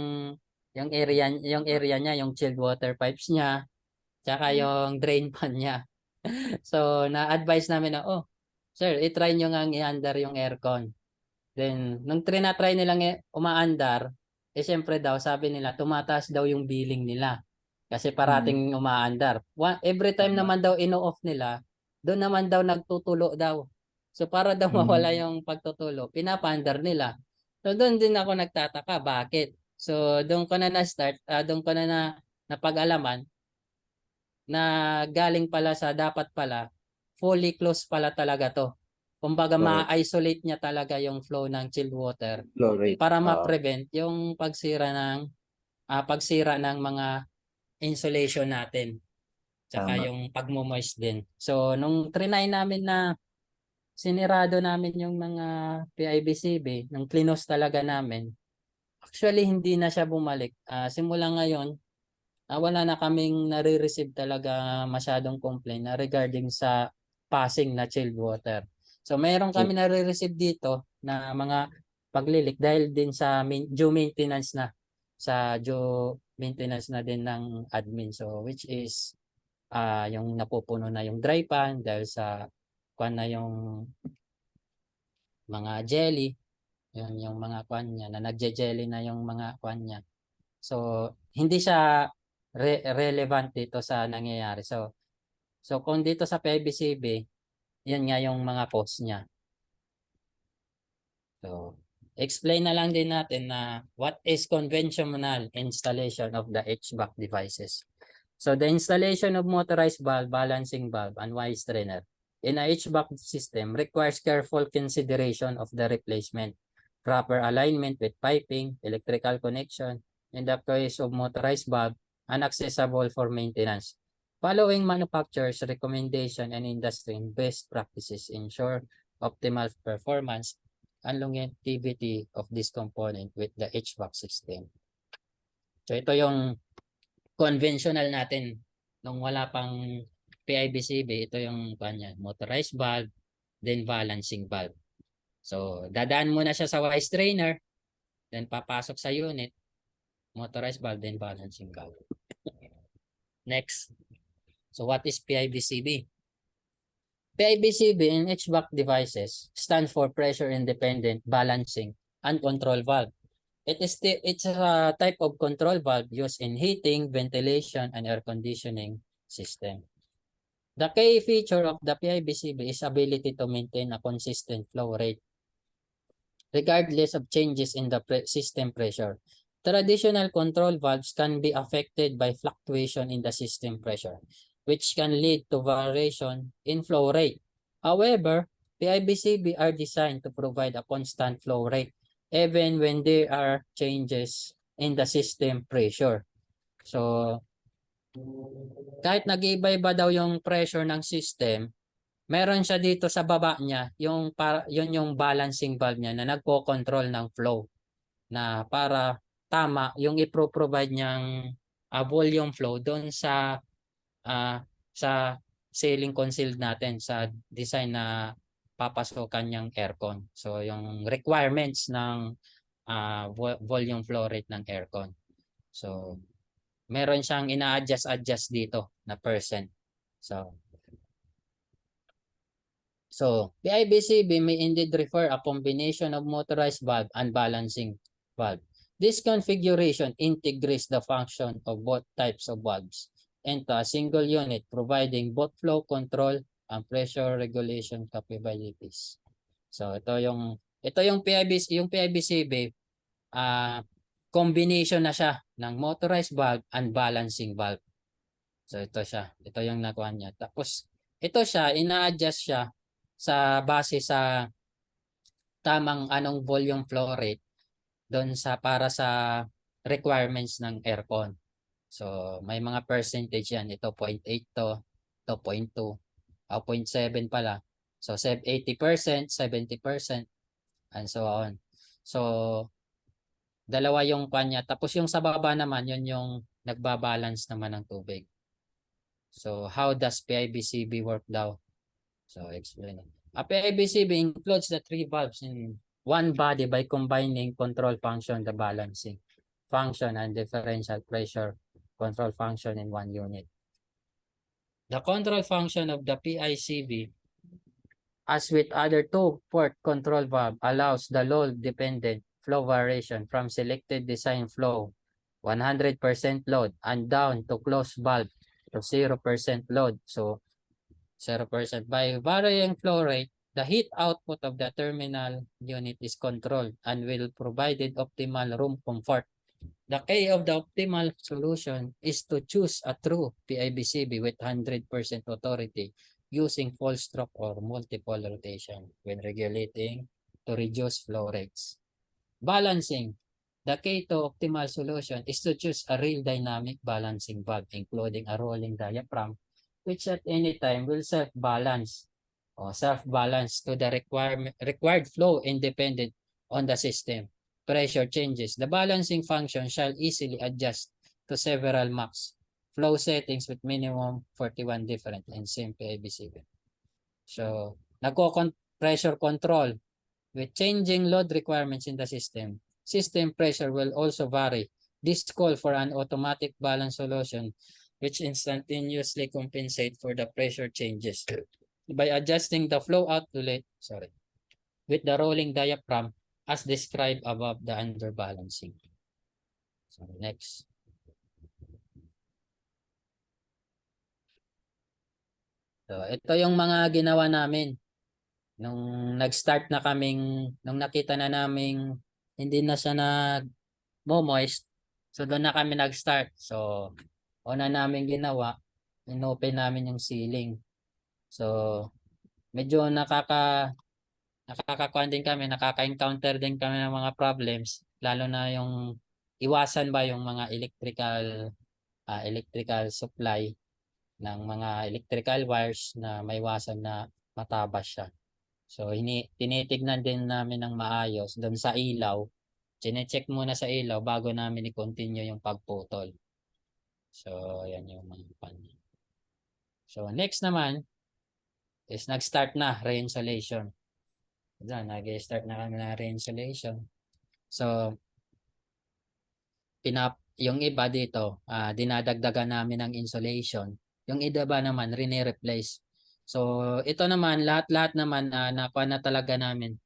area niya, yung chilled water pipes niya, tsaka yung drain pan niya. So, na-advise namin na, sir, i-try nyo nga i-under yung aircon. Then, nung try nilang umaandar, syempre daw, sabi nila, tumataas daw yung billing nila. Kasi Mm. parating umaandar. Every time Tama. naman daw ino-off nila, doon naman daw nagtutulo daw. So, para daw mawala Mm. yung pagtutulo, pinapaandar nila. So, doon din ako nagtataka, bakit? So, doon ko na na-start, doon ko na napag-alaman na galing pala sa dapat pala fully closed pala talaga to. Kumbaga Correct. ma-isolate niya talaga yung flow ng chilled water Flow rate. para ma-prevent yung pagsira ng mga insulation natin tsaka Tama. yung pagmo-moist din. So nung trinay namin na sinirado namin yung mga PIBCB, nung klinos talaga namin, actually hindi na siya bumalik. Simula ngayon, wala na kaming nare-receive talaga masyadong complaint na regarding sa passing na chilled water. So mayroon kami nare-receive dito na mga paglilik dahil din sa due maintenance na din ng admin. So which is yung napupuno na yung dry pan dahil sa kwan na yung mga jelly, yun yung mga kwan niya na nagje-jelly na yung mga kwan niya. So, hindi siya relevant dito sa nangyayari. So kung dito sa PIBCB, yan nga yung mga cause niya. So, explain na lang din natin na what is conventional installation of the HVAC devices. So the installation of motorized valve, balancing valve, and Y strainer in a HVAC system requires careful consideration of the replacement, proper alignment with piping, electrical connection, in the case of motorized valve, inaccessible for maintenance. Following manufacturer's recommendation and industry best practices ensure optimal performance and longevity of this component with the HVAC system. So ito yung conventional natin nung wala pang PIBCB, ito yung kanya, motorized valve, then balancing valve. So dadaan muna siya sa Y strainer, then papasok sa unit, motorized valve, then balancing valve. Next. So what is PIBCB? PIBCB in HVAC devices stands for pressure independent balancing and control valve. It's a type of control valve used in heating, ventilation, and air conditioning system. The key feature of the PIBCB is ability to maintain a consistent flow rate regardless of changes in the system pressure. Traditional control valves can be affected by fluctuation in the system pressure, which can lead to variation in flow rate. However, PIBCB are designed to provide a constant flow rate even when there are changes in the system pressure. So, kahit nag-iba-iba daw yung pressure ng system, meron siya dito sa baba niya, yun yung balancing valve niya na nagko-control ng flow na para tama yung i-provide niyang volume flow doon sa ceiling concealed natin sa design na papasokan niyang aircon. So yung requirements ng volume flow rate ng aircon. So meron siyang ina-adjust dito na percent. So PIBCB may indeed refer a combination of motorized valve and balancing valve. This configuration integrates the function of both types of valves into a single unit, providing both flow control and pressure regulation capabilities. So ito yung PIBCB combination na siya ng motorized valve and balancing valve. So ito siya. Ito yung nakuha niya. Tapos ito siya, ina-adjust siya sa base sa tamang anong volume flow rate doon para sa requirements ng aircon. So may mga percentage yan. Ito 0.8 to, ito 0.2, 0.7 pala. So 80%, 70%, and so on. So dalawa yung kanya. Tapos yung sa baba naman, yun yung nagbabalance naman ng tubig. So how does PIBCB work daw? So explain it. A PIBCB includes the three valves in one body by combining control function, the balancing function, and differential pressure control function in one unit. The control function of the PICV, as with other two-port control valve, allows the load-dependent flow variation from selected design flow 100% load and down to closed valve to 0% load. So 0%. By varying flow rate, the heat output of the terminal unit is controlled and will provide optimal room comfort. The key of the optimal solution is to choose a true PIBCB with 100% authority using full stroke or multiple rotation when regulating to reduce flow rates. Balancing. The key to optimal solution is to choose a real dynamic balancing valve including a rolling diaphragm which at any time will self-balance to the required flow independent on the system pressure changes. The balancing function shall easily adjust to several max flow settings with minimum 41 different and same PIBCB. So, pressure control with changing load requirements in the system. System pressure will also vary. This call for an automatic balance solution which instantaneously compensate for the pressure changes by adjusting the flow outlet with the rolling diaphragm as described above the underbalancing. So next. So ito yung mga ginawa namin nung nag-start na nung nakita na naming hindi na siya moist. So doon na kami nag-start. So una namin ginawa, inopen namin yung ceiling. So, medyo nakakakuan din kami, nakaka-encounter din kami ng mga problems, lalo na yung iwasan ba yung mga electrical supply ng mga electrical wires na may iwasan na matabas siya. So, tinitignan din namin ng maayos doon sa ilaw. Chine-check muna sa ilaw bago namin i-continue yung pagputol. So, yan yung mga pan. So, next naman is nag-start na re-insulation. Diyan, nag-start na kami ng re-insulation. So, yung iba dito, dinadagdagan namin ng insulation. Yung iba naman, rene-replace. So, ito naman, lahat-lahat naman, nakuha na talaga namin.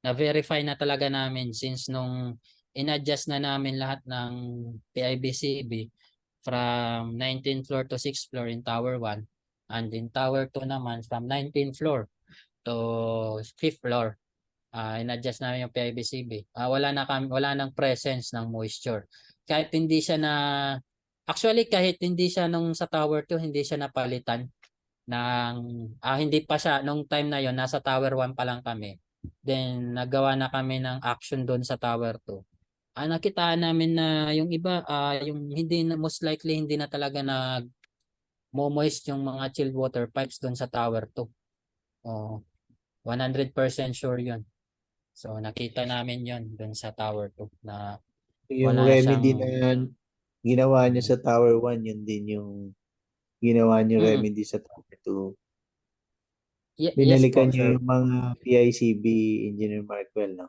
Na-verify na talaga namin since nung in-adjust na namin lahat ng PIBCB from 19th floor to 6th floor in Tower 1. And in Tower 2 naman, from 19th floor to 5th floor. In-adjust namin yung PIBCB. Wala nang presence ng moisture. Kahit hindi siya actually kahit hindi siya nung sa Tower 2, hindi siya napalitan ng hindi pa siya nung time na yon, nasa Tower 1 pa lang kami. Then nagawa na kami ng action doon sa Tower 2. Nakitaan namin na yung iba, yung hindi na, most likely hindi na talaga moist yung mga chilled water pipes doon sa Tower 2. 100% sure yun. So nakita namin yon doon sa Tower 2 na Yung wala na remedy siyang na ginawa niyo sa Tower 1, yun din yung ginawa niyo mm, remedy sa Tower 2. yes po, Binalikan niyo sir. yung mga PICB Engineer Markwell, no?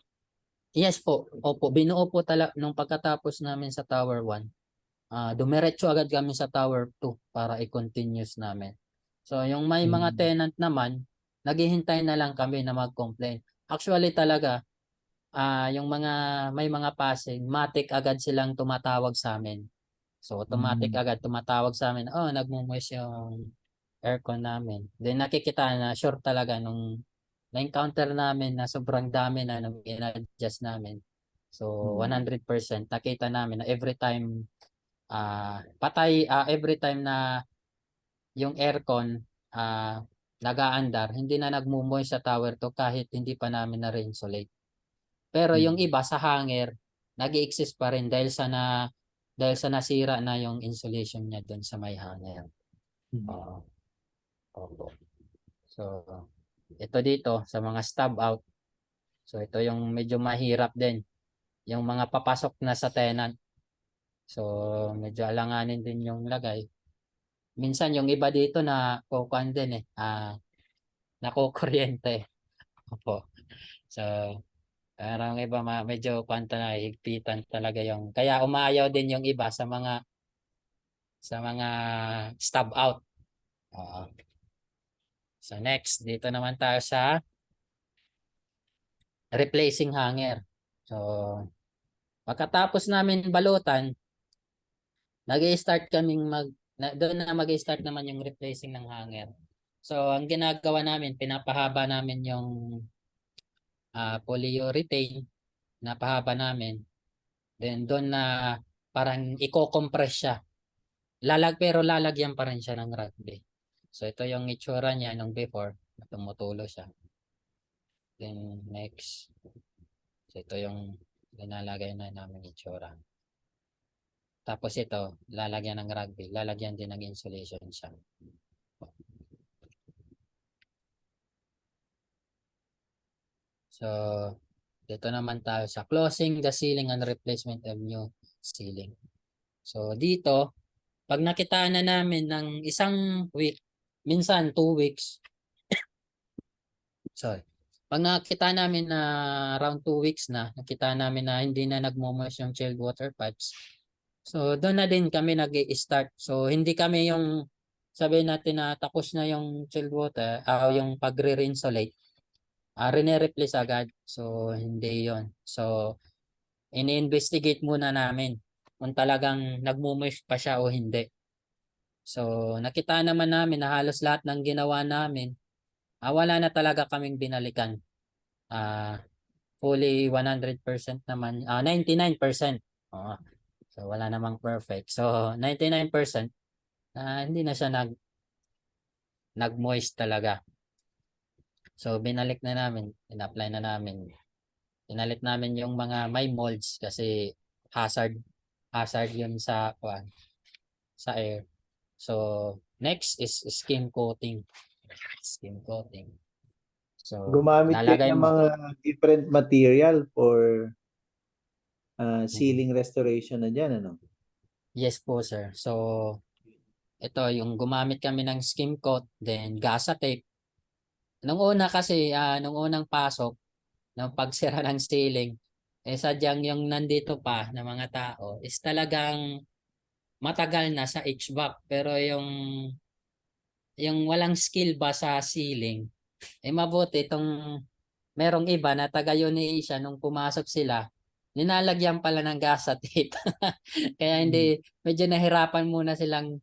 Yes po. Opo, binuo po nung pagkatapos namin sa Tower 1. Dumiretso agad kami sa Tower 2 para i-continuous namin. So yung may mga Mm. tenant naman, naghihintay na lang kami na mag-complain. Actually talaga, yung may mga passing, matik agad silang tumatawag sa amin. So automatic Mm. agad tumatawag sa amin, oh, nagmumoist yung aircon namin. Then nakikita na sure talaga nung na-encounter namin na sobrang dami na nung in-adjust namin. So Mm. 100% nakita namin na every time every time na yung aircon nag-aandar, hindi na nagmumoy sa tower to kahit hindi pa namin na-reinsulate. Pero yung Mm. iba sa hanger, nag-i-exist pa rin dahil sa nasira na yung insulation niya doon sa may hanger. Mm. Oo. Opo. So, ito dito sa mga stub out. So, ito yung medyo mahirap din. Yung mga papasok na sa tenant. So, medyo alanganin din yung lagay. Minsan yung iba dito na kukuan din nakukuryente. Opo. So, parang iba medyo kwanta na higpitan talaga yung kaya umayaw din yung iba sa mga stub out. Oo. So next, dito naman tayo sa replacing hanger. So, pagkatapos namin balutan, nag-i-start kaming doon na mag-i-start naman yung replacing ng hanger. So, ang ginagawa namin, pinapahaba namin yung polyurethane, napahaba namin. Then doon na parang i-compress siya. Pero lalagyan pa rin siya ng rugby. So, ito yung itsura niya nung before, tumutulo siya. Then next, so ito yung linalagay na namin itsura. Tapos ito, lalagyan ng rugby, lalagyan din ng insulation siya. So, dito naman tayo sa closing the ceiling and replacement of new ceiling. So, dito, pag nakitaan na namin ng isang week, minsan 2 weeks, sorry, pag nakita namin na around 2 weeks na, nakita namin na hindi na nagmumoist yung chilled water pipes, so doon na din kami nag-i-start. So hindi kami yung sabihin natin na tapos na yung chilled water, yung pagre-reinsulate, rene-replace agad. So hindi yon. So ini-investigate muna namin kung talagang nagmumoist pa siya o hindi. So nakita naman namin na halos lahat ng ginawa namin, wala na talaga kaming binalikan. Ah fully 100% naman, 99%. Oo. So wala namang perfect. So 99% hindi na siya nag-moist talaga. So binalik na namin, in-apply na namin. Pinalit namin yung mga may molds kasi hazard yun sa air. So next is skim coating. Skim coating. So Gumamit kayo lalagay ng mo. mga different material for ceiling restoration na dyan, ano? Yes po, sir. So ito yung gumamit kami ng skim coat, then gasa tape. Nung una kasi, nung unang pasok, ng pagsira ng ceiling, sadyang yung nandito pa na mga tao is talagang matagal na sa HVAC. Pero yung walang skill ba sa ceiling, mabuti itong merong iba na taga Indonesia nung pumasok sila, ninalagyan pala ng gasa tape. Kaya hindi, medyo nahirapan muna silang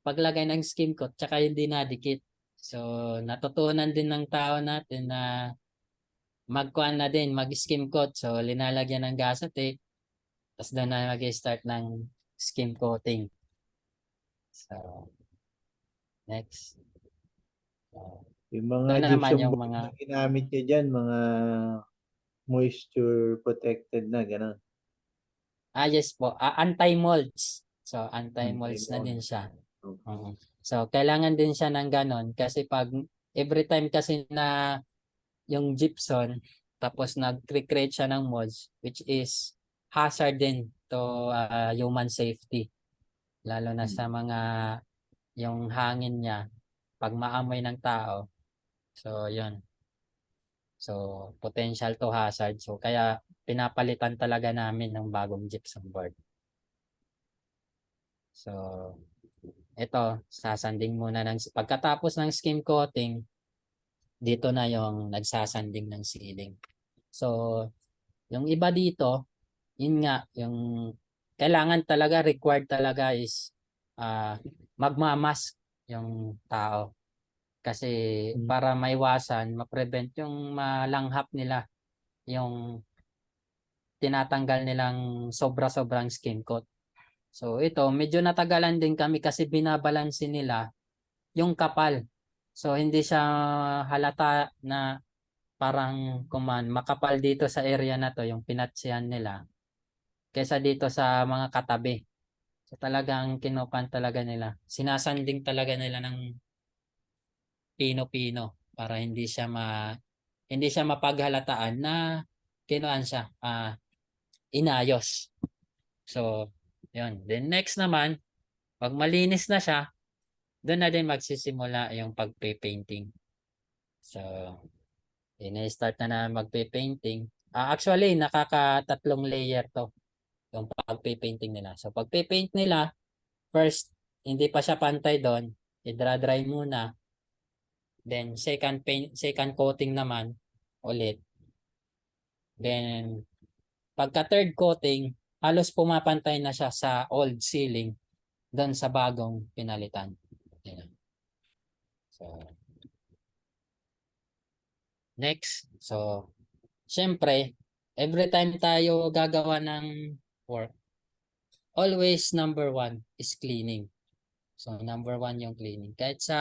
paglagay ng skim coat tsaka hindi nadikit. So, natutunan din ng tao natin na magkuhan na din, mag-skim coat. So, linalagyan ng gasa tape, tapos doon na mag-start ng skim coating. So, next. So, Yung mga doon na naman gypsum yung board mga, na ginamit nyo dyan, mga moisture protected na, gano'n. yes po, anti-molds. So, anti-molds na Anti-mold. din siya. Okay. Oo. So, kailangan din siya ng ganon kasi pag every time kasi na yung gypsum tapos nag-create siya ng molds which is hazard din to human safety. Lalo na sa mga yung hangin niya pag maamoy ng tao. So, yun. So, potential to hazard. So, kaya pinapalitan talaga namin ng bagong gypsum board. So, ito, sasanding muna pagkatapos ng skim coating, dito na yung nagsasanding ng ceiling. So, yung iba dito, yun nga, yung kailangan talaga, required talaga is magmamask yung tao. Kasi para maiwasan, ma-prevent yung malanghap nila, yung tinatanggal nilang sobra-sobrang skin coat. So ito, medyo natagalan din kami kasi binabalansin nila yung kapal. So hindi siya halata na parang makapal dito sa area na to, yung pinatsihan nila, kaysa dito sa mga katabi. So talagang kinupan talaga nila. Sinasanding talaga nila ng pino-pino para hindi siya mapaghalataan na kinuan siya, inayos. So, yun. Then next naman, pag malinis na siya, doon na din magsisimula yung pagpe-painting. So, start na magpe-painting. Actually, nakakatatlong layer to yung pagpe-painting nila. So, pagpe-paint nila, first, hindi pa siya pantay doon, i-dry muna. Then, second coating naman, ulit. Then, pagka third coating, halos pumapantay na siya sa old ceiling doon sa bagong pinalitan. Yan. So, next. So, syempre, every time tayo gagawa ng work, always number one is cleaning. So, number one yung cleaning. Kahit sa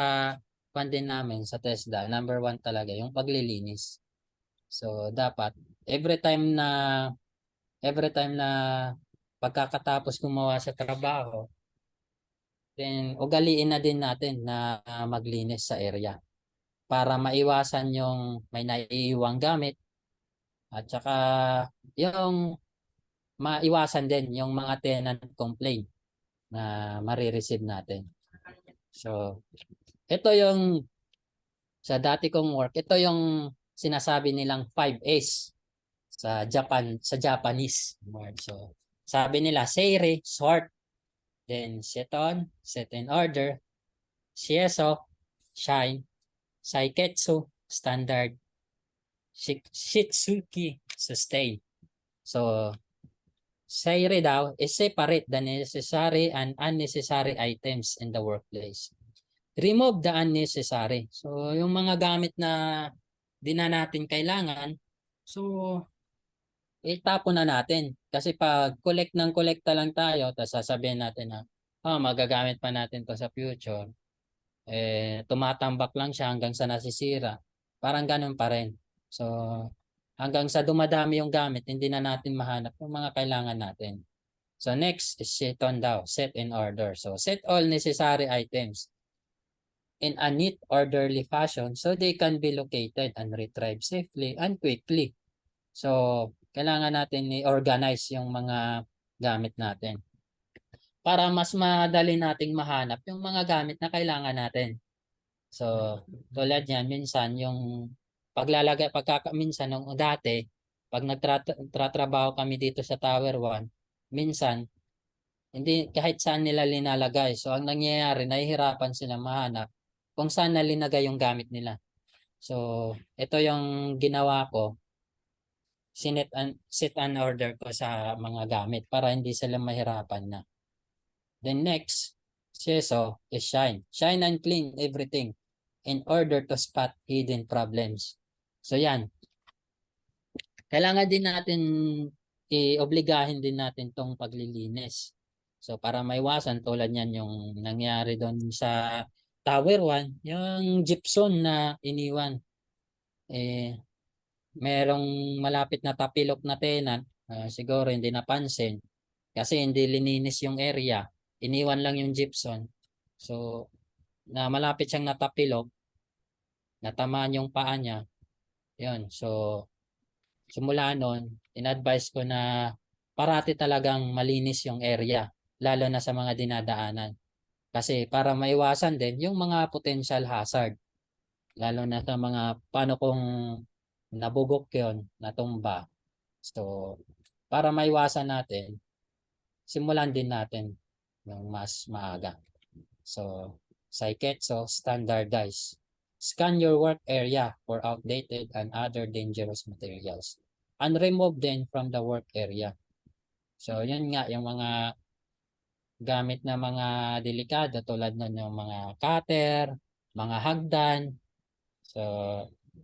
pandin namin, sa TESDA, number one talaga yung paglilinis. So, dapat, every time na pagkakatapos gumawa sa trabaho, then ugaliin na din natin na maglinis sa area para maiwasan yung may naiiwang gamit at saka yung maiwasan din yung mga tenant complaint na marireceive natin. So, ito yung sa dati kong work, ito yung sinasabi nilang 5 A's sa Japanese word. So, sabi nila seire, sort, then seton, set in order, shieso, shine, saiketsu, standard, shitsuki, sustain. So, seire daw is separate the necessary and unnecessary items in the workplace. Remove the unnecessary. So, yung mga gamit na di na natin kailangan, so, itapon na natin. Kasi pag collect ng kolekta lang tayo, tapos sasabihin natin na, magagamit pa natin to sa future, tumatambak lang siya hanggang sa nasisira. Parang ganun pa rin. So, hanggang sa dumadami yung gamit, hindi na natin mahanap yung mga kailangan natin. So, next is set on daw, set in order. So, set all necessary items in a neat, orderly fashion so they can be located and retrieved safely and quickly. So, kailangan natin i-organize yung mga gamit natin para mas madali nating mahanap yung mga gamit na kailangan natin. So, tulad yan, minsan yung minsan nung dati, pag nagtratrabaho kami dito sa Tower 1, minsan, hindi kahit saan nila linalagay. So, ang nangyayari, nahihirapan sila mahanap kung saan na linagay yung gamit nila. So, ito yung ginawa ko, set an order ko sa mga gamit para hindi sila mahirapan na. Then next, CSO is shine. Shine and clean everything in order to spot hidden problems. So yan, kailangan din natin i-obligahin din natin tong paglilinis. So para maiwasan tulad yan yung nangyari doon sa Tower 1, yung gypsum na iniwan. Merong malapit na tapilok na tenant, siguro hindi napansin kasi hindi lininis yung area. Iniwan lang yung gypsum. So na malapit siyang natapilok, natamaan yung paa niya. Yun. So, simula noon, in-advise ko na parati talagang malinis yung area, lalo na sa mga dinadaanan. Kasi para maiwasan din yung mga potential hazard, lalo na sa mga paano kung nabugok yon, natumba. So, para maiwasan natin, simulan din natin ng mas maaga. So, Saiketsu, standardize. Scan your work area for outdated and other dangerous materials and remove them from the work area. So, yun nga, yung mga gamit na mga delikado tulad nun yung mga cutter, mga hagdan. So,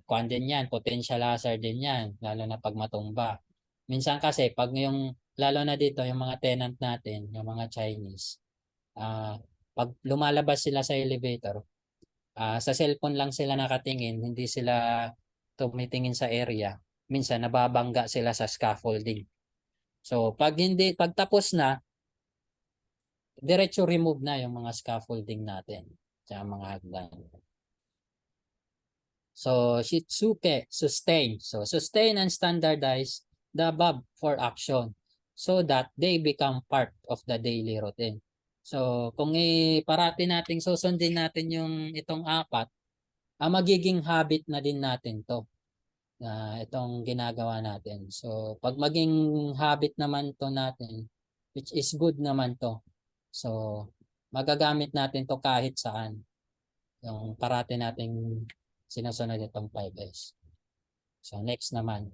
kuan din yan, potential hazard din yan, lalo na pag matumba. Minsan kasi, pag yung, lalo na dito, yung mga tenant natin, yung mga Chinese, pag lumalabas sila sa elevator, sa cellphone lang sila nakatingin, hindi sila tumitingin sa area. Minsan nababangga sila sa scaffolding. So pag tapos na, diretso remove na yung mga scaffolding natin sa mga hagdan. So Shitsuke, sustain. So sustain and standardize the above for action so that they become part of the daily routine. So kung parati nating susundin natin yung itong apat, magiging habit na din natin to na itong ginagawa natin. So, pag maging habit naman to natin, which is good naman to. So, magagamit natin to kahit saan. Yung parati nating sinusunod itong 5S. So, next naman.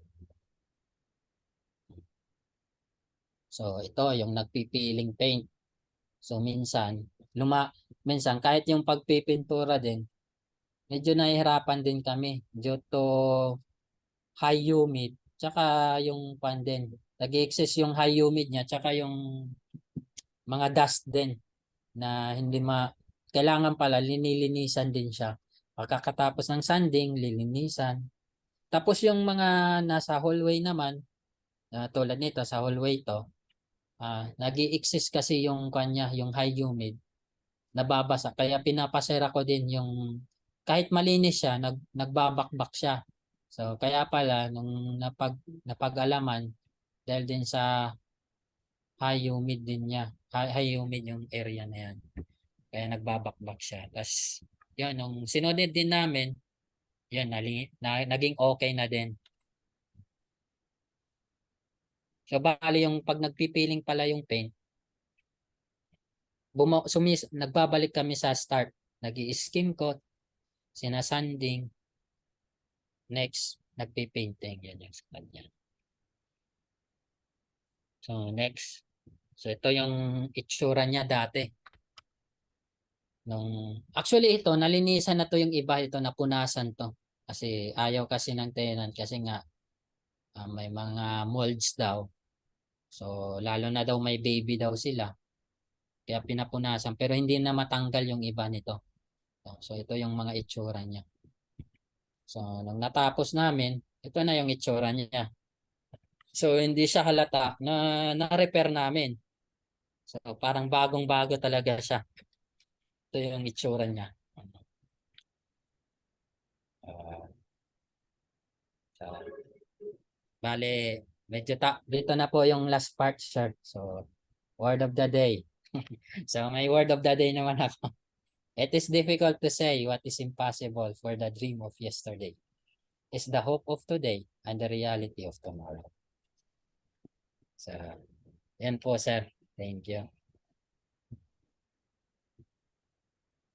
So, ito yung nagpipiling paint. So, minsan kahit yung pagpipintura din, medyo nahihirapan din kami due to high humid, tsaka yung pan din. Nag-excess yung high humid niya, tsaka yung mga dust din na hindi kailangan pala linilinisan din siya. Pagkatapos ng sanding, lilinisan. Tapos yung mga nasa hallway naman, tulad nito sa hallway to, nag-i-excess kasi yung kanya, yung high humid, nababasa. Kaya pinapasera ko din yung kahit malinis siya, nagbabakbak siya. So kaya pala nung napag-alaman dahil din sa high humid din niya. High humid yung area na yan. Kaya nagbabakbak siya. Tapos yun, nung sinunod din namin, yun, naging okay na din. So bali yung pag nagpipiling pala yung paint, nagbabalik kami sa start. Nag-i-skim coat, sinasanding, next, nagpipainting. Yan yung squad niya. So next. So ito yung itsura niya dati. Actually ito, nalinisan na to yung iba, ito napunasan to. Kasi ayaw kasi ng tenant kasi nga may mga molds daw. So, lalo na daw may baby daw sila. Kaya pinapunasan. Pero hindi na matanggal yung iba nito. So, ito yung mga itsura niya. So, nung natapos namin, ito na yung itsura niya. So, hindi siya halata na na-repair namin. So, parang bagong-bago talaga siya. Ito yung itsura niya. Uh, so, bale, dito na po yung last part, sir. So, word of the day. So, may word of the day naman ako. It is difficult to say what is impossible for the dream of yesterday. Is the hope of today and the reality of tomorrow. So, yan po, sir. Thank you.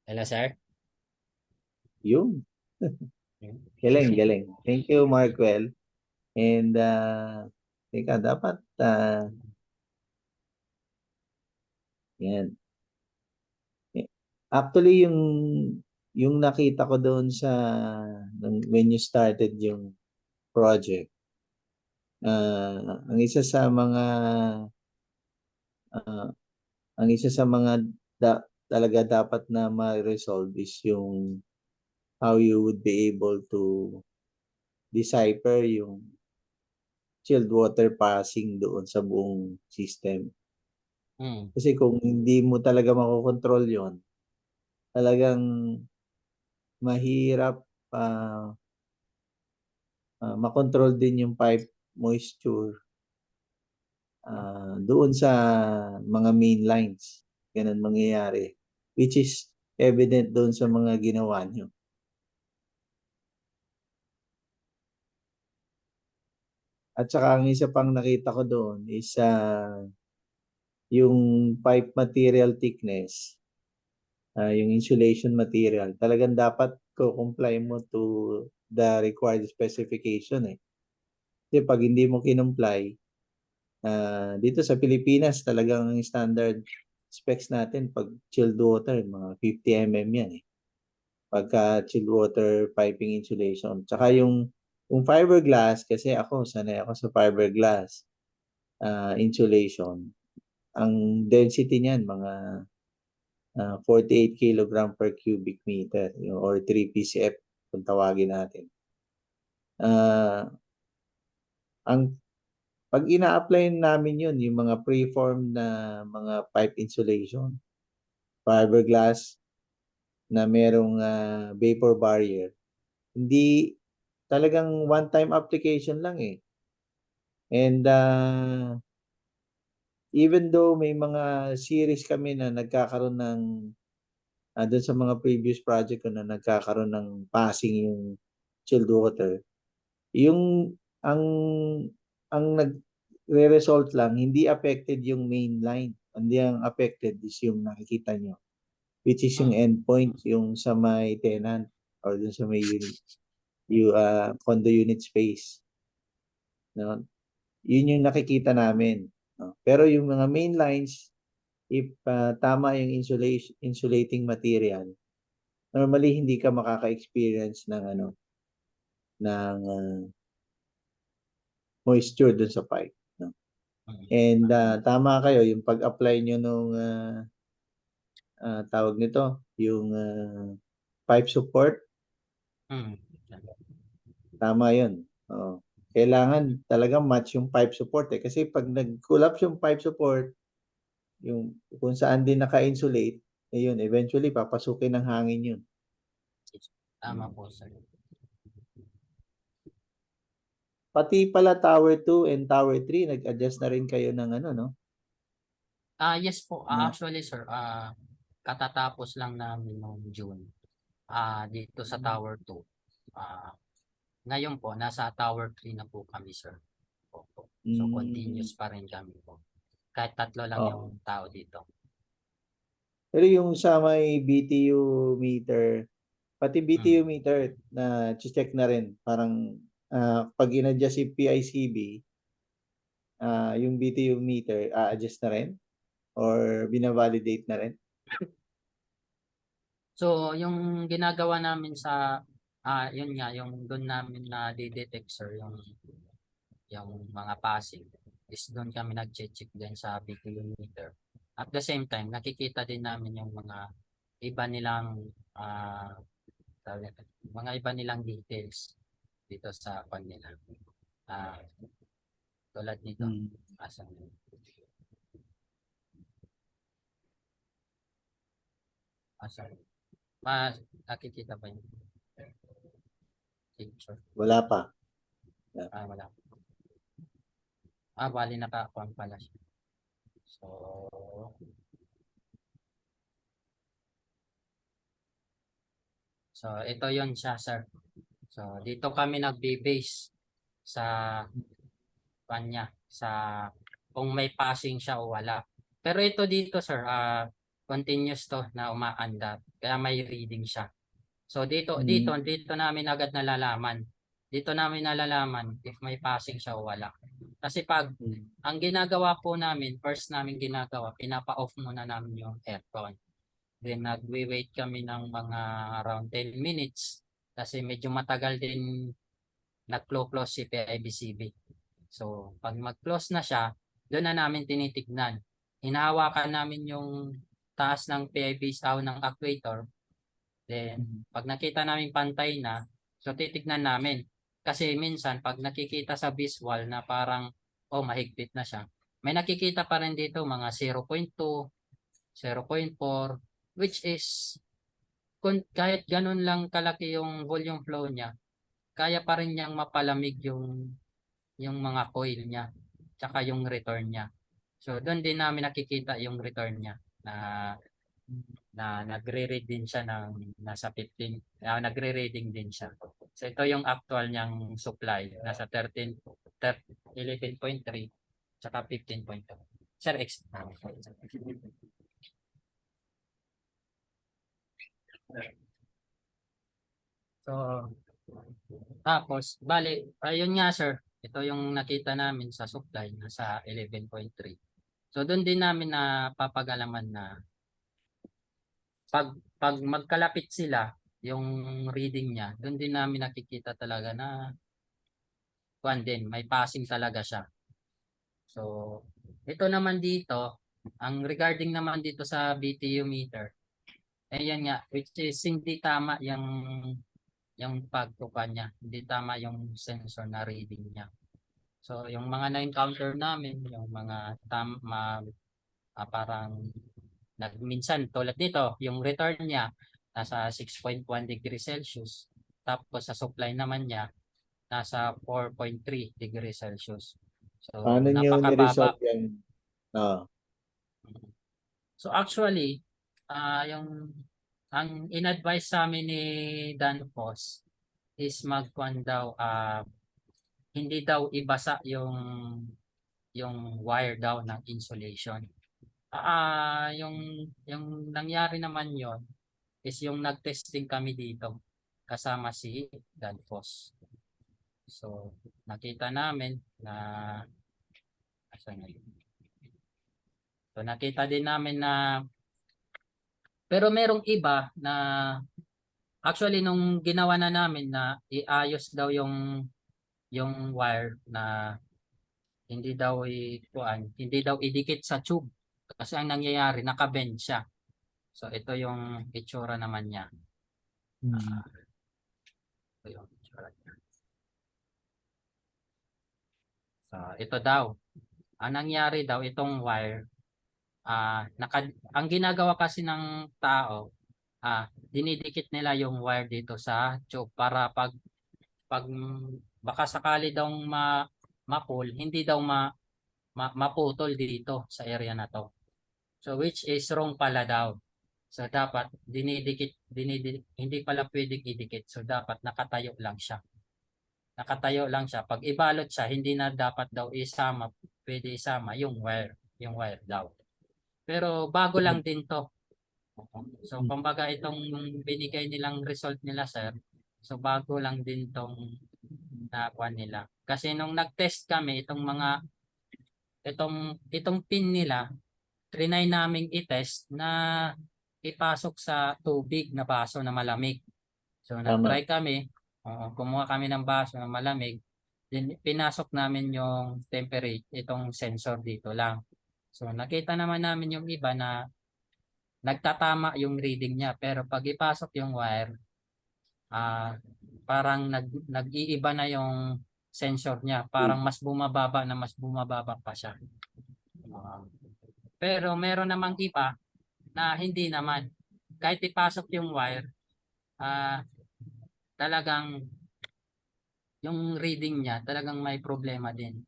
Hello, sir. Yun. Galing, galing. Thank you, Markwell. And, teka, dapat, yan. Actually, yung nakita ko doon sa, when you started yung project, ang isa sa mga, uh, ang isa sa mga talaga dapat na ma-resolve is yung how you would be able to decipher yung chilled water passing doon sa buong system. Mm. Kasi kung hindi mo talaga makokontrol yon, talagang mahirap makontrol din yung pipe moisture doon sa mga main lines. Ganun mangyayari. Which is evident doon sa mga ginawa nyo. At saka ang isa pang nakita ko doon is yung pipe material thickness, yung insulation material. Talagang dapat comply mo to the required specification eh. Kasi pag hindi mo kinumply, dito sa Pilipinas talagang standard specs natin pag chilled water, mga 50 mm yan eh. Pagka chilled water piping insulation. Tsaka yung fiberglass, kasi sanay ako sa fiberglass insulation. Ang density niyan, mga 48 kilogram per cubic meter or 3 PCF kung tawagin natin. Ang pag ina-apply namin yun, yung mga preformed na mga pipe insulation, fiberglass na merong vapor barrier, hindi talagang one-time application lang eh. And even though may mga series kami na nagkakaroon ng doon sa mga previous project ko na nagkakaroon ng passing yung chilled water, yung ang nagre-result lang, hindi affected yung main line. Hindi ang affected is yung nakikita nyo, which is yung endpoint, yung sa may tenant or dun sa may unit, yung condo unit space. No? Yun yung nakikita namin. No? Pero yung mga main lines, if tama yung insulating material, normally hindi ka makaka-experience ng ng moisture dun sa pipe. No? And tama kayo, yung pag-apply nyo nung tawag nito, yung pipe support, tama yun. Oo. Kailangan talaga match yung pipe support eh. Kasi pag nag-collapse yung pipe support, yung kung saan din naka-insulate, yun, eventually papasukin ng hangin yun. Tama po, sir. Pati pala Tower 2 and Tower 3, nag-adjust na rin kayo ng no? Yes po. Actually, sir, katatapos lang namin noong June. Dito sa Tower 2. Ngayon po, nasa Tower 3 na po kami, sir. Opo. So, continuous pa rin kami po. Kahit tatlo lang yung tao dito. Pero yung sa may BTU meter, pati BTU meter na check na rin. Parang pag in-adjust si PICB, yung BTU meter, adjust na rin? Or binavalidate na rin? So, yung ginagawa namin sa, yun nga, yung doon namin na detect, sir, yung yung mga passing, is doon kami nag-check din sa BTU meter. At the same time, nakikita din namin yung mga iba nilang details dito sa kanila. Tulad nito. Mm. Asan? Nakikita ba yung picture? Wala pa. Wala. Bali naka-on pala siya. So, ito yon siya, sir. So, dito kami nagbe-base sa kanya, sa kung may passing siya o wala. Pero ito dito, sir, continuous to na umaandar. Kaya may reading siya. So, dito Mm. namin agad nalalaman. Dito namin nalalaman if may passing siya o wala. Kasi pag Mm. ang ginagawa po namin, first namin ginagawa, pinapa-off muna namin yung aircon. Then nagwe-wait kami ng mga around 10 minutes kasi medyo matagal din nag-close si PIBCB. So pag mag-close na siya, doon na namin tinitignan. Hinahawakan namin yung taas ng PIBC ng actuator. Then pag nakita namin pantay na, so titignan namin. Kasi minsan pag nakikita sa visual na parang mahigpit na siya, may nakikita pa rin dito mga 0.2, 0.4, which is kung kahit ganun lang kalaki yung volume flow niya, kaya pa rin niyang mapalamig yung mga coil niya tsaka yung return niya. So doon din namin nakikita yung return niya na nagre-read din siya ng nasa 15, nagre-reading din siya. So ito yung actual niyang supply, nasa 11.3 tsaka 15.2. Sir, so tapos, bali, ayun nga sir, ito yung nakita namin sa supply, nasa 11.3. So doon din namin na papagalaman na pag magkalapit sila, yung reading niya, doon din namin nakikita talaga na may passing talaga siya. So, ito naman dito, ang regarding naman dito sa BTU meter, ayan nga, which is hindi tama yung pagkuha niya, hindi tama yung sensor na reading niya. So, yung mga na-encounter namin, yung mga parang minsan tulad nito, yung return niya nasa 6.1 degrees Celsius. Tapos sa supply naman niya nasa 4.3 degrees Celsius. So, Paano niyo napakababa. ni-resolve yan? Ah. So actually, ang in-advise sa amin ni Dan Foss is magkuhan daw, hindi daw ibasa yung wire daw ng insulation. Yung nangyari naman yon is yung nag-testing kami dito kasama si Danfoss. So, nakita namin na asan na yun? So, nakita din namin na pero merong iba na actually nung ginawa na namin na iayos daw yung wire na hindi daw idikit sa tube kasi ang nangyayari nakabend siya. So ito yung itsura naman niya. Mm. Ito yung itsura niya. So ito daw. Ang nangyari daw itong wire, ang ginagawa kasi ng tao, dinidikit nila yung wire dito sa tube para pag baka sakali daw ma-pull, hindi daw maputol dito sa area na to. So which is wrong pala daw. So dapat hindi pala pwedeng idikit. So dapat nakatayo lang siya. Nakatayo lang siya. Pag ibalot siya, hindi na dapat daw pwede isama yung wire daw. Pero bago lang din to. So kumbaga itong binigay nilang result nila sir, so bago lang din tong nakuha nila. Kasi nung nag-test kami itong pin nila, trinay naming i-test na ipasok sa tubig na baso na malamig. So Tama. nag-try kami, kumuha kami ng baso na malamig. pinasok namin yung temperature, itong sensor dito lang. So nakita naman namin yung iba na nagtatama yung reading niya, pero pag ipasok yung wire, parang nag-iiba na yung sensor niya, parang mas bumababa pa siya. Ah, pero meron namang iba na hindi naman. Kahit ipasok yung wire, ah talagang yung reading niya talagang may problema din.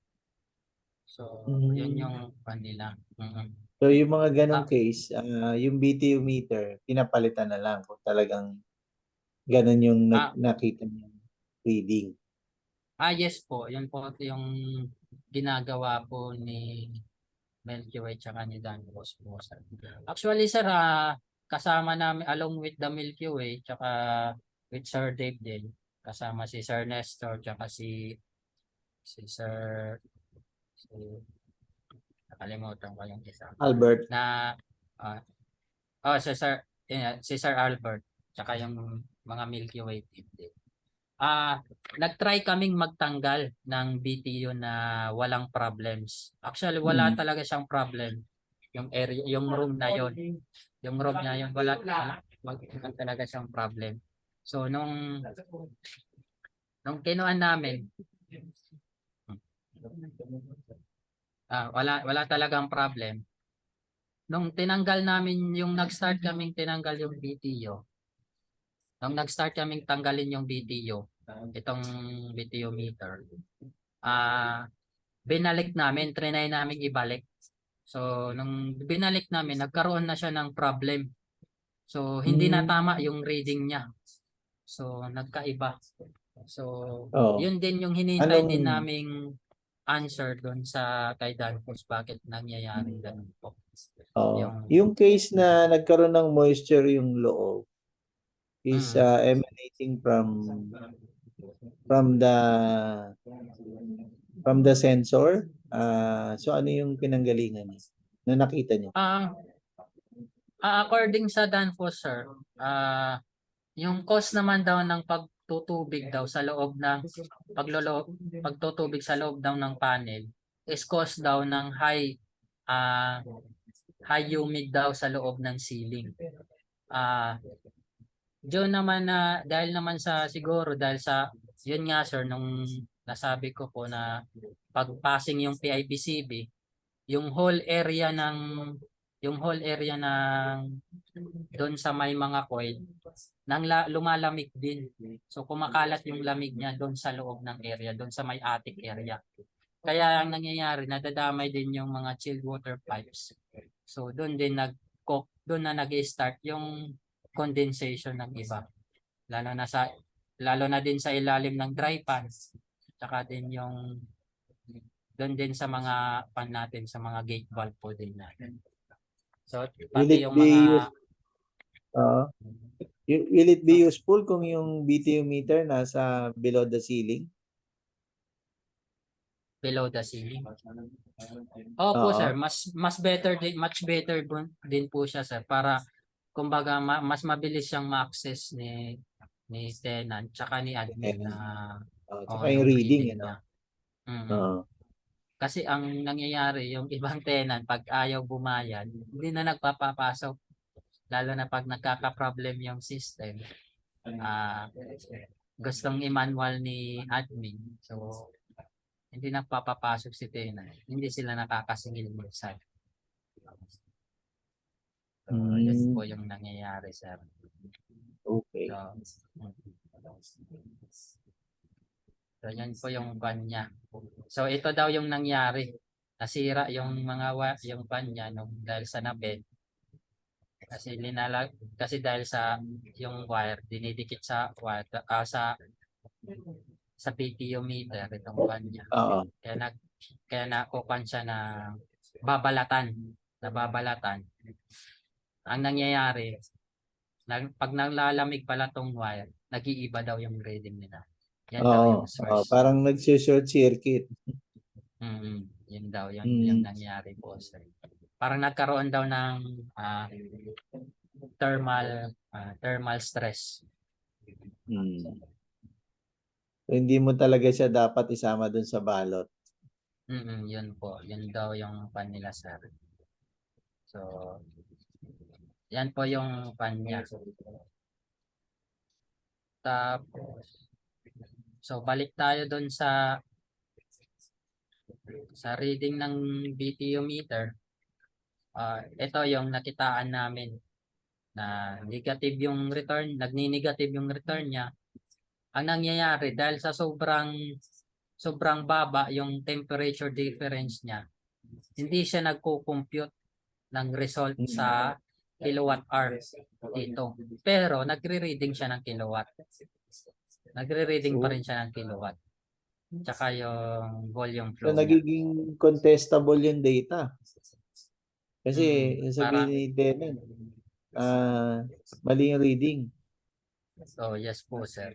So, yun Mm. yung kanila. So yung mga ganong Ah, case, yung BTU meter, pinapalitan na lang kung talagang ganon yung ah, nakita niyong reading. yes po. Yun po yung ginagawa po ni Milky Way tsaka ni Dan Ross po, sir. Actually, sir, kasama namin along with the Milky Way tsaka with Sir Dave din. Kasama si Sir Nestor tsaka si Sir si nakalimutan ko yung isa Albert, na ah, si Sir Albert tsaka yung mga Milky Way team din. Nag-try kaming magtanggal ng BTU na walang problems. Actually, wala mm. talaga siyang problem. Yung area, yung room na yon, yung room na yon, wala talaga siyang problem. So nung kinuan namin, wala talagang problem. Nung tinanggal namin yung nag-start kaming tinanggal yung BTU, nung nag-start kaming tanggalin yung BTU, itong BTU meter, binalik namin, trinay namin ibalik. So, nung binalik namin, nagkaroon na siya ng problem. So, hindi na Mm. tama yung reading niya. So, nagkaiba. So, Oh, yun din yung hinihintay din anong naming answer doon sa kay Danfoss bakit nangyayari ganun po. Yung yung case na nagkaroon ng moisture yung loob is mm, emanating from the from the sensor. So ano yung pinanggalingan niya na nakita niyo? ah according sa Danfoss, sir, yung cause naman daw ng pagtutubig daw sa loob ng pagtutubig sa loob daw ng panel is cause daw ng ah high humid daw sa loob ng ceiling. Ah, Diyon naman na dahil naman sa siguro dahil sa yun nga sir nung nasabi ko po na pag-passing yung PIPCB, yung whole area ng yung whole area ng doon sa may mga coil lumalamig din. So kumakalat yung lamig niya doon sa loob ng area, doon sa may attic area. Kaya ang nangyayari, nadadamay din yung mga chilled water pipes. So doon din doon na nag-start yung condensation ng iba. Lalo na sa lalo na din sa ilalim ng dry pans. Tsaka din yung doon din sa mga pan natin sa mga gate valve po din natin. So Will pati it yung be mga uh, will it be useful kung yung BTU meter nasa below the ceiling? below the ceiling. Opo Oo. sir, mas better din, much better din po siya sir para kumbaga mas mabilis siyang ma-access ni tenant tsaka ni admin na Ayan. Tsaka yung yung reading, reading ano? niya. Mm. Oo. Kasi ang nangyayari yung ibang tenant pag ayaw bumayad, hindi na nagpapapasok lalo na pag nagkaka-problem yung system. Ah, gustong i-manual ni admin. So hindi nagpapapasok si tenant. Hindi sila nakakasingil minsan. So, yun po Mm, yung nangyayari, sir. okay. So, so yan po yung van niya. So, ito daw yung nangyari. Nasira yung yung van niya dahil sa nabed. Kasi dahil sa yung wire, dinidikit sa wire, sa PTO meter, itong van niya. Oo. Kaya kaya nakukuhan siya na babalatan. Nababalatan. Ang nangyayari, pag nalalamig pala tong wire, nag-iiba daw yung reading nila. Yan daw Oo. yung Oo. source. Parang nag-short circuit. Yun daw, yung Mm. nangyari po. Sir. Parang nagkaroon daw ng thermal stress. Mm. So, hindi mo talaga siya dapat isama dun sa balot. Yun po. Yun daw yung pan nila, sir. So, yan po yung pan niya. Tapos, so balik tayo doon sa reading ng BTU meter. Ito yung nakitaan namin na negative yung return, nagni-negative yung return niya. Ang nangyayari dahil sa sobrang baba yung temperature difference niya, hindi siya nagko-compute ng result sa kilowatt hour dito. Pero nagre-reading siya ng kilowatt. Nagre-reading pa rin siya ng kilowatt. Tsaka yung volume So, flow niya. nagiging contestable yung data. Kasi, sabihin Para, ni Tenan, mali yung reading. so yes po, sir.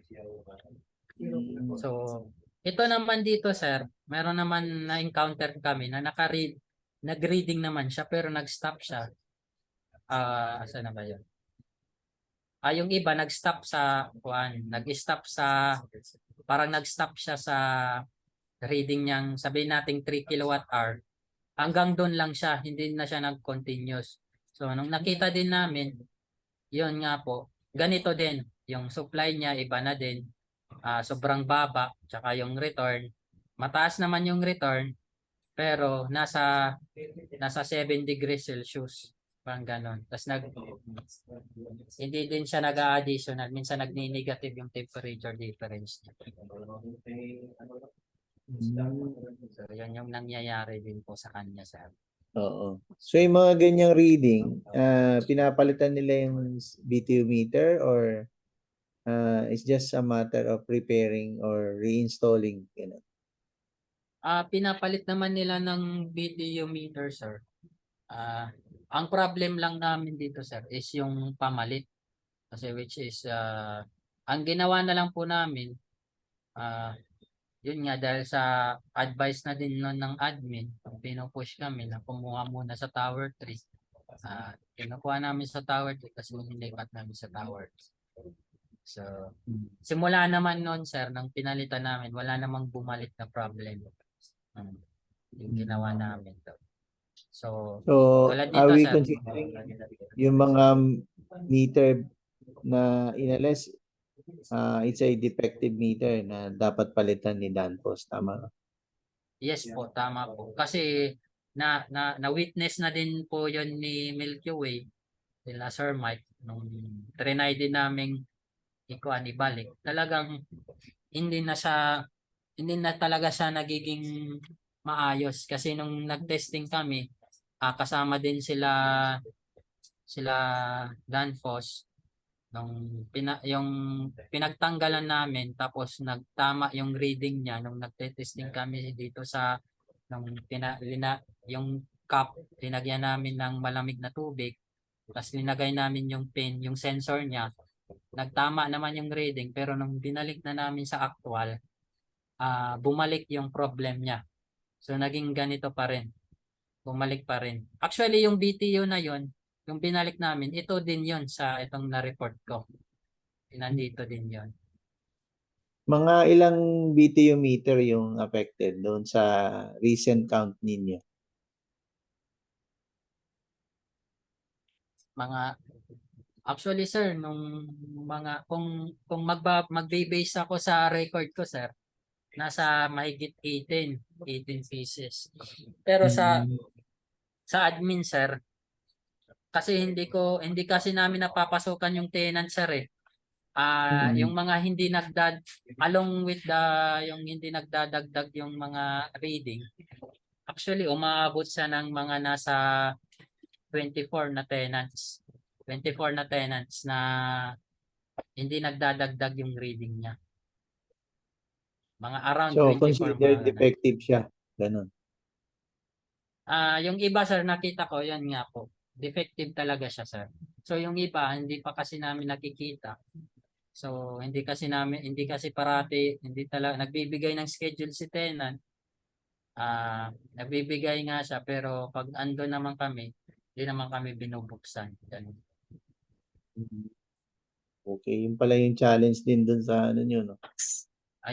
So, ito naman dito, sir, meron naman na-encounter kami na nag-reading naman siya pero nag-stop siya. Saan na ba yun? Yung iba nag-stop sa parang nag-stop siya sa reading niyang sabihin nating 3 kilowatt hour. Hanggang doon lang siya, hindi na siya nag-continuous. So, nung nakita din namin, yun nga po, ganito din. Yung supply niya, iba na din. Sobrang baba, tsaka yung return. Mataas naman yung return, pero nasa 7 degrees Celsius. Parang ganon. Tapos hindi din siya nag-additional. Minsan nagni-negative yung temperature difference niya. So, yan yung nangyayari din po sa kanya, sir. Oo. So, yung mga ganyang reading, pinapalitan nila yung BTU meter or it's just a matter of repairing or reinstalling? You know? Pinapalit naman nila ng BTU meter, sir. Ang problem lang namin dito, sir, is yung pamalit. Kasi which is, ang ginawa na lang po namin, yun nga, dahil sa advice na din nun ng admin, pinupush kami na kumuha muna sa Tower 3. Kinukuha namin sa Tower 3 kasi nilipat namin sa Tower 3. So, simula naman nun, sir, nang pinalitan namin, wala namang bumalik na problem. Yung ginawa namin to. So, tulad are nito, we sir. considering yung mga meter na inalis, it's a defective meter na dapat palitan ni Danfoss, tama? Yes po, tama po. Kasi na-witness na din po yon ni Milky Way, nila Sir Mike, nung trinay din namin ibalik. Talagang hindi na talaga siya nagiging maayos kasi nung nag-testing kami, kasama din sila Danfoss yung pinagtanggalan namin tapos nagtama yung reading niya nung nagte-testing kami dito yung cup linagyan namin ng malamig na tubig tapos linagay namin yung pin, yung sensor niya, nagtama naman yung reading pero nung binalik na namin sa actual, bumalik yung problem niya. So naging ganito pa rin. Bumalik pa rin. Actually yung BTU na yon, yung binalik namin, ito din yon sa itong na-report ko. Nandito din yon. Mga ilang BTU meter yung affected doon sa recent count ninyo? Actually, sir, kung magbe-base ako sa record ko, sir, nasa mahigit 18 pieces. Pero sa admin, sir, kasi hindi kasi namin napapasukan yung tenant, sir, eh. Yung mga hindi along with yung hindi nagdadagdag yung mga reading, actually umaabot siya ng mga nasa 24 na tenants. 24 na tenants na hindi nagdadagdag yung reading niya. Mga around So, 24 considered defective siya. Ganun. Yung iba, sir, nakita ko, yan nga po. Defective talaga siya, sir. So yung iba, hindi pa kasi namin nakikita. So hindi kasi parati, hindi talaga nagbibigay ng schedule si tenant. Nagbibigay nga siya pero pag ando naman kami, hindi naman kami binubuksan. Ganun. Okay, yun pala yung challenge din dun sa ano nyo, no?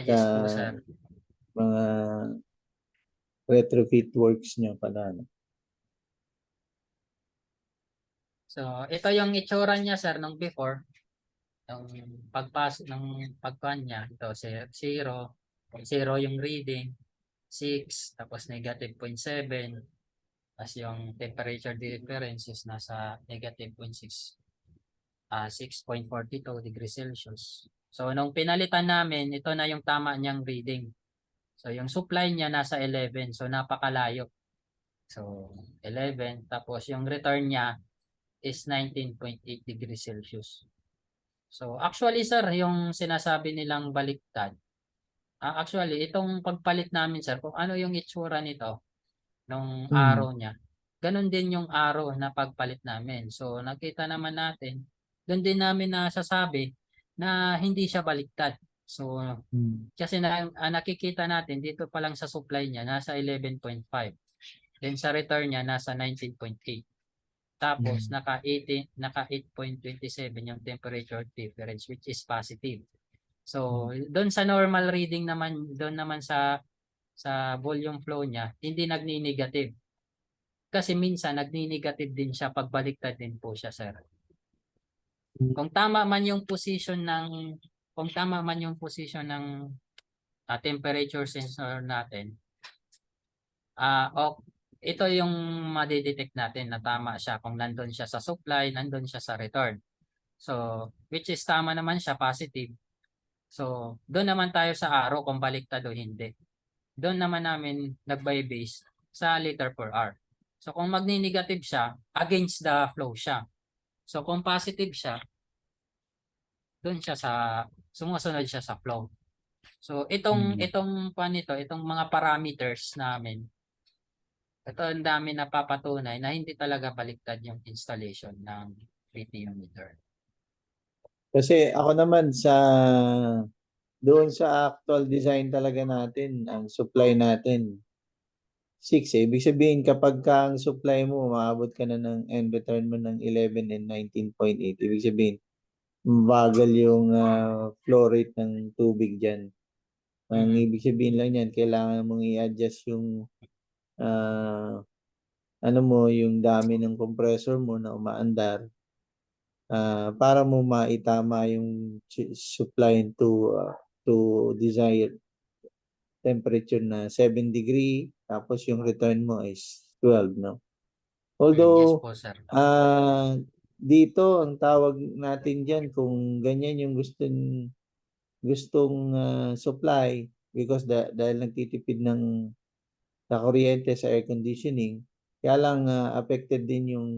Yes po, sa sir. mga retrofit works nyo pala. No? So, ito yung itsura niya, sir, nung before. Yung pagkuhan niya. Ito, 0. 0 yung reading. 6, tapos negative 0.7. Tapos yung temperature difference is nasa negative 0.6. 6.42 degrees Celsius. So, nung pinalitan namin, ito na yung tama niyang reading. So, yung supply niya nasa 11. So, napakalayo. So, 11. Tapos, yung return niya is 19.8 degrees Celsius. So, actually, sir, yung sinasabi nilang baliktad, actually, itong pagpalit namin, sir, kung ano yung itsura nito, nung Hmm. arrow niya, ganun din yung arrow na pagpalit namin. So, nakita naman natin, doon din namin nasasabi na hindi siya baliktad. So, Hmm. kasi nakikita natin dito pa lang sa supply niya nasa 11.5. Then sa return niya nasa 19.8. Tapos Hmm. naka 8.27 yung temperature difference which is positive. So, Hmm. doon sa normal reading naman, doon naman sa volume flow niya, hindi nagni-negative. Kasi minsan nagni-negative din siya pag baliktad din po siya, sir. Kung tama man yung position ng kung tama man yung position ng temperature sensor natin, ito yung madidetect natin na tama siya kung nandun siya sa supply, nandun siya sa return. So, which is tama naman siya, positive. So, doon naman tayo sa arrow kung baliktad o hindi. Doon naman namin nag-base sa liter per hour. So, kung magni-negative siya, against the flow siya. So, kung positive siya, doon siya sumusunod siya sa flow. So, Hmm. itong mga parameters namin, ito ang dami napapatunay na hindi talaga baliktad yung installation ng PTU meter. Kasi ako naman doon sa actual design talaga natin, ang supply natin, 6 eh. Ibig sabihin kapag ka ang supply mo, umaabot ka na ng end return mo ng 11 and 19.8. Ibig sabihin, bagal yung flow rate ng tubig dyan. Ang Mm-mm. ibig sabihin lang yan, kailangan mong i-adjust yung ah, ano mo, yung dami ng compressor mo na umaandar para mo maitama yung supply to desired temperature na 7 degree tapos yung return mo is 12, no? Yes Although po, sir. dito ang tawag natin diyan kung ganyan yung gustong supply because dahil nagtitipid sa kuryente sa air conditioning, kaya lang affected din yung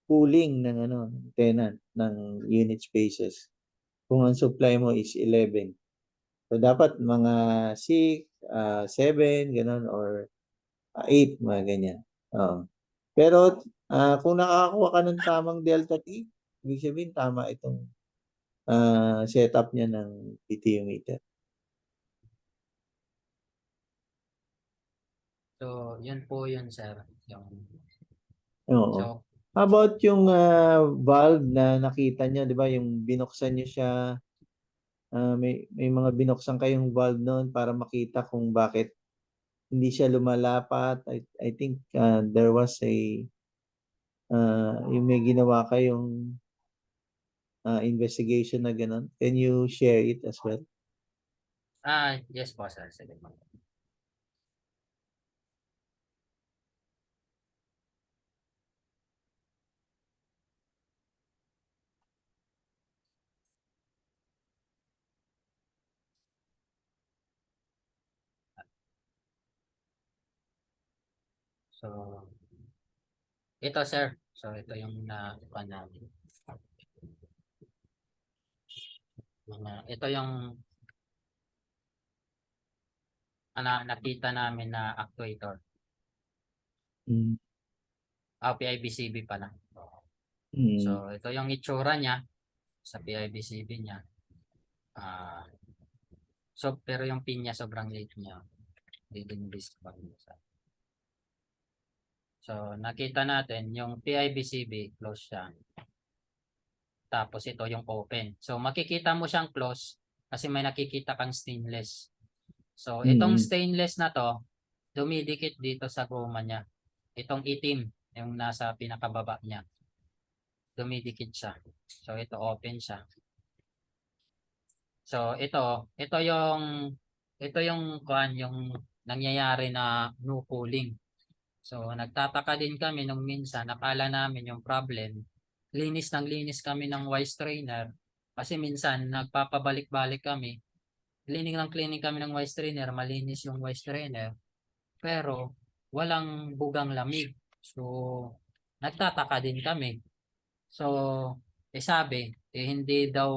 cooling ng tenant ng unit spaces. Kung ang supply mo is 11. So dapat mga 6, 7, ganun or 8, mga ganyan. Oo. Pero kung nakakakuha ka ng tamang delta T, ibig sabihin tama itong setup niya ng PTU meter. So, yun po yun, sir. Oo. So, How about yung valve na nakita niyo, 'di ba, yung binuksan niyo siya, may mga binuksan kayong valve noon para makita kung bakit hindi siya lumalapat. I think there was yung may ginawa kayong investigation na gano'n. Can you share it as well? yes po, sir. Sige po. So, ito, sir. So, ito yung nakuha namin. Ito yung nakita namin na actuator. Mm. PIBCB pala. So, Mm. ito yung itsura niya sa PIBCB niya. Ah, pero yung pin niya sobrang liit niya. Hindi din disk pa minsan. So, nakita natin yung PIBCB close siya. Tapos ito yung open. So, makikita mo siyang close kasi may nakikita kang stainless. So, itong stainless na to, dumidikit dito sa goma niya. Itong itim, yung nasa pinakababa niya. Dumidikit siya. So, ito open siya. So, yung nangyayari na no cooling. So, nagtataka din kami nung minsan, nakala namin yung problem, linis ng linis kami ng wise trainer. Kasi minsan, nagpapabalik-balik kami, cleaning kami ng wise trainer, malinis yung wise trainer, pero walang bugang lamig. So, nagtataka din kami. So, sabi, hindi daw,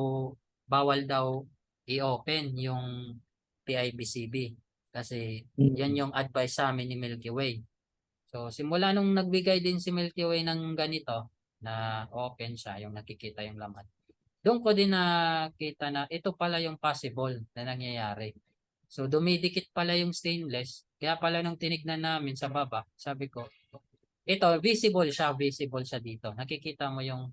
bawal daw i-open yung PIBCB. Kasi, yan yung advice sa amin ni Milky Way. So, simula nung nagbigay din si Milky Way ng ganito, na open siya, yung nakikita yung laman. Doon ko din nakita na ito pala yung possible na nangyayari. So, dumidikit pala yung stainless. Kaya pala nung tinignan namin sa baba, sabi ko, ito, visible siya dito. Nakikita mo yung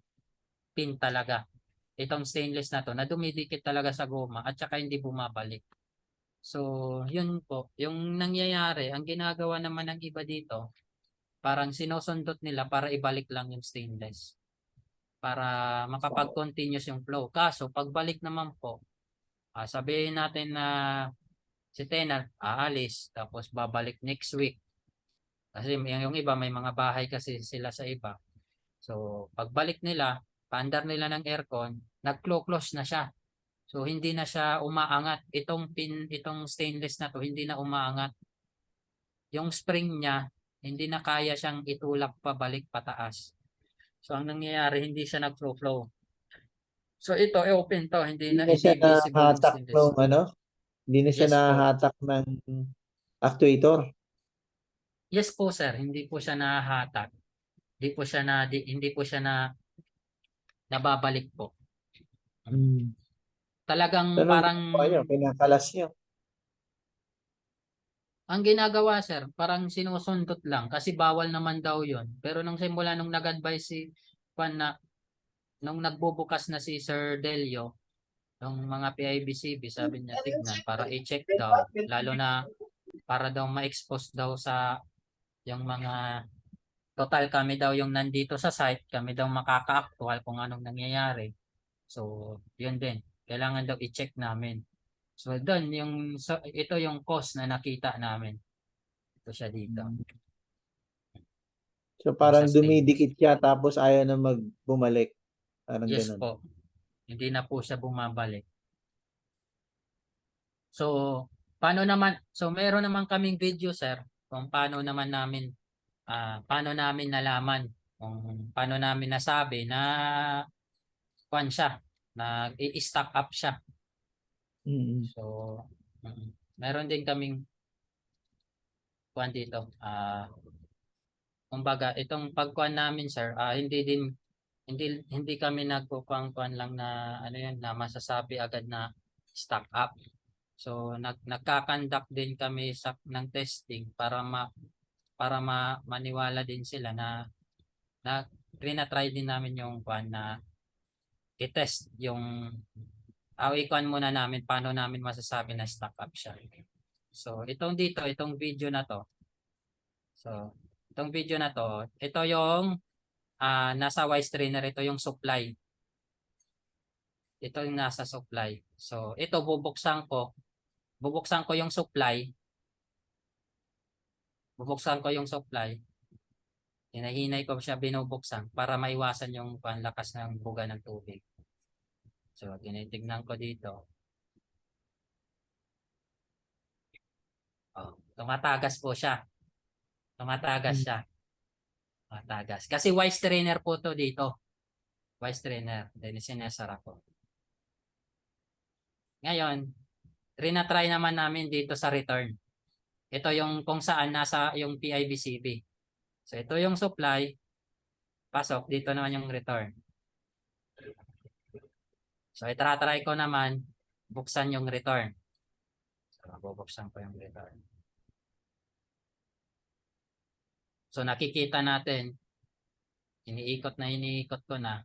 pin talaga. Itong stainless na to, na dumidikit talaga sa goma at saka hindi bumabalik. So, yun po. Yung nangyayari, ang ginagawa naman ng iba dito, parang sinusundot nila para ibalik lang yung stainless. Para makapag-continuous yung flow. Kaso, pagbalik naman po, sabihin natin na si tenant aalis, tapos babalik next week. Kasi yung iba, may mga bahay kasi sila sa iba. So, pagbalik nila, paandar nila ng aircon, nag-close na siya. So, hindi na siya umaangat. Itong stainless na to, hindi na umaangat. Yung spring niya, hindi na kaya siyang itulak pabalik pataas. So, ang nangyayari, hindi siya nag-flow. So, ito, open to. Hindi na Hindi siya visible yung nahatak stainless. ng ano? Hindi na siya Yes po. nahatak ng actuator. Yes po, sir. Hindi po siya nahahatak. Hindi po siya nababalik po. Hmm. Talagang Anong parang ginagawa niyo? Kinakalas niyo? ang ginagawa, sir, parang sinusundot lang kasi bawal naman daw 'yon. Pero nung simula nung nag-advise si Juan na nung nagbubukas na si Sir Delio ng mga PIBCB, sabi niya tignan para i-check daw lalo na para daw ma-expose daw sa yung mga total kami daw yung nandito sa site, kami daw makaka-actual kung anong nangyayari. So, yun din. Kailangan daw i-check namin. So, doon, ito yung cause na nakita namin. Ito siya dito. So Yung sa parang stainless. dumidikit siya tapos ayaw na bumalik. Parang Yes ganun. po. Hindi na po siya bumabalik. So, meron naman kaming video, sir, kung paano namin nalaman, kung paano namin nasabi na kuwan siya, nag-i-stack up siya. Mm. So, meron din kaming kuwan dito. Kumbaga, itong pagkuhan namin, sir, hindi kami nagkukuhan lang na ano yun, na masasabi agad na stack up. So, nagkakandak din kami ng testing para maniwala din sila na try din namin yung kuwan na i-test yung ikuan muna namin paano namin masasabi na stack up siya. So, itong video na to. So, itong video na to, ito yung nasa wise trainer, ito yung supply. Ito yung nasa supply. So, ito bubuksan ko yung supply. Bubuksan ko yung supply. Hinahinay ko siya binubuksan para maiwasan yung panlakas ng buga ng tubig. So, tinitignan ko dito. Oh, tumatagas po siya. Tumatagas siya. Tumatagas. Kasi wise trainer po to dito. Wise trainer. Then sinasara ko. Ngayon, try naman namin dito sa return. Ito yung kung saan nasa yung PIBCB. So, ito yung supply. Pasok. Dito naman yung return. So, try ko naman buksan yung return. So, bubuksan ko yung return. So, nakikita natin, iniikot ko na.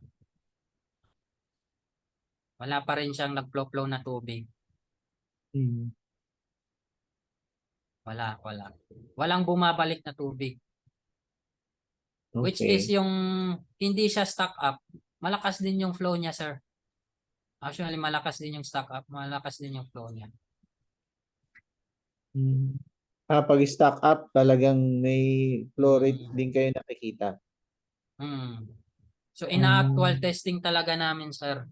Wala pa rin siyang nag-flow na tubig. Mm. Wala. Walang bumabalik na tubig. Which is Okay. yung hindi siya stock up, malakas din yung flow niya, sir. Actually, malakas din yung stock up, malakas din yung flow niya. Mm. Pag stock up, talagang may flow rate Mm. din kayo nakikita. Mm. So, ina-actual Um, testing talaga namin, sir.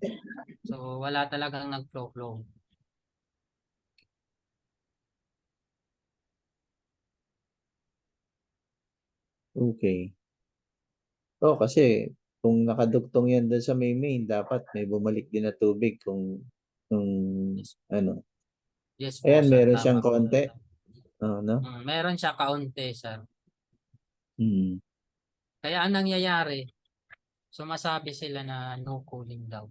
So, wala talagang nag-flow. okay. Oh, kasi kung nakaduktong yan doon sa main, dapat may bumalik din na tubig kung Yes, ano. yes po, Ayan, sir. meron Tama siyang po. konti. Oh, no? Meron siya kaunti, sir. Mm. Kaya ang nangyayari, sumasabi sila na no cooling daw.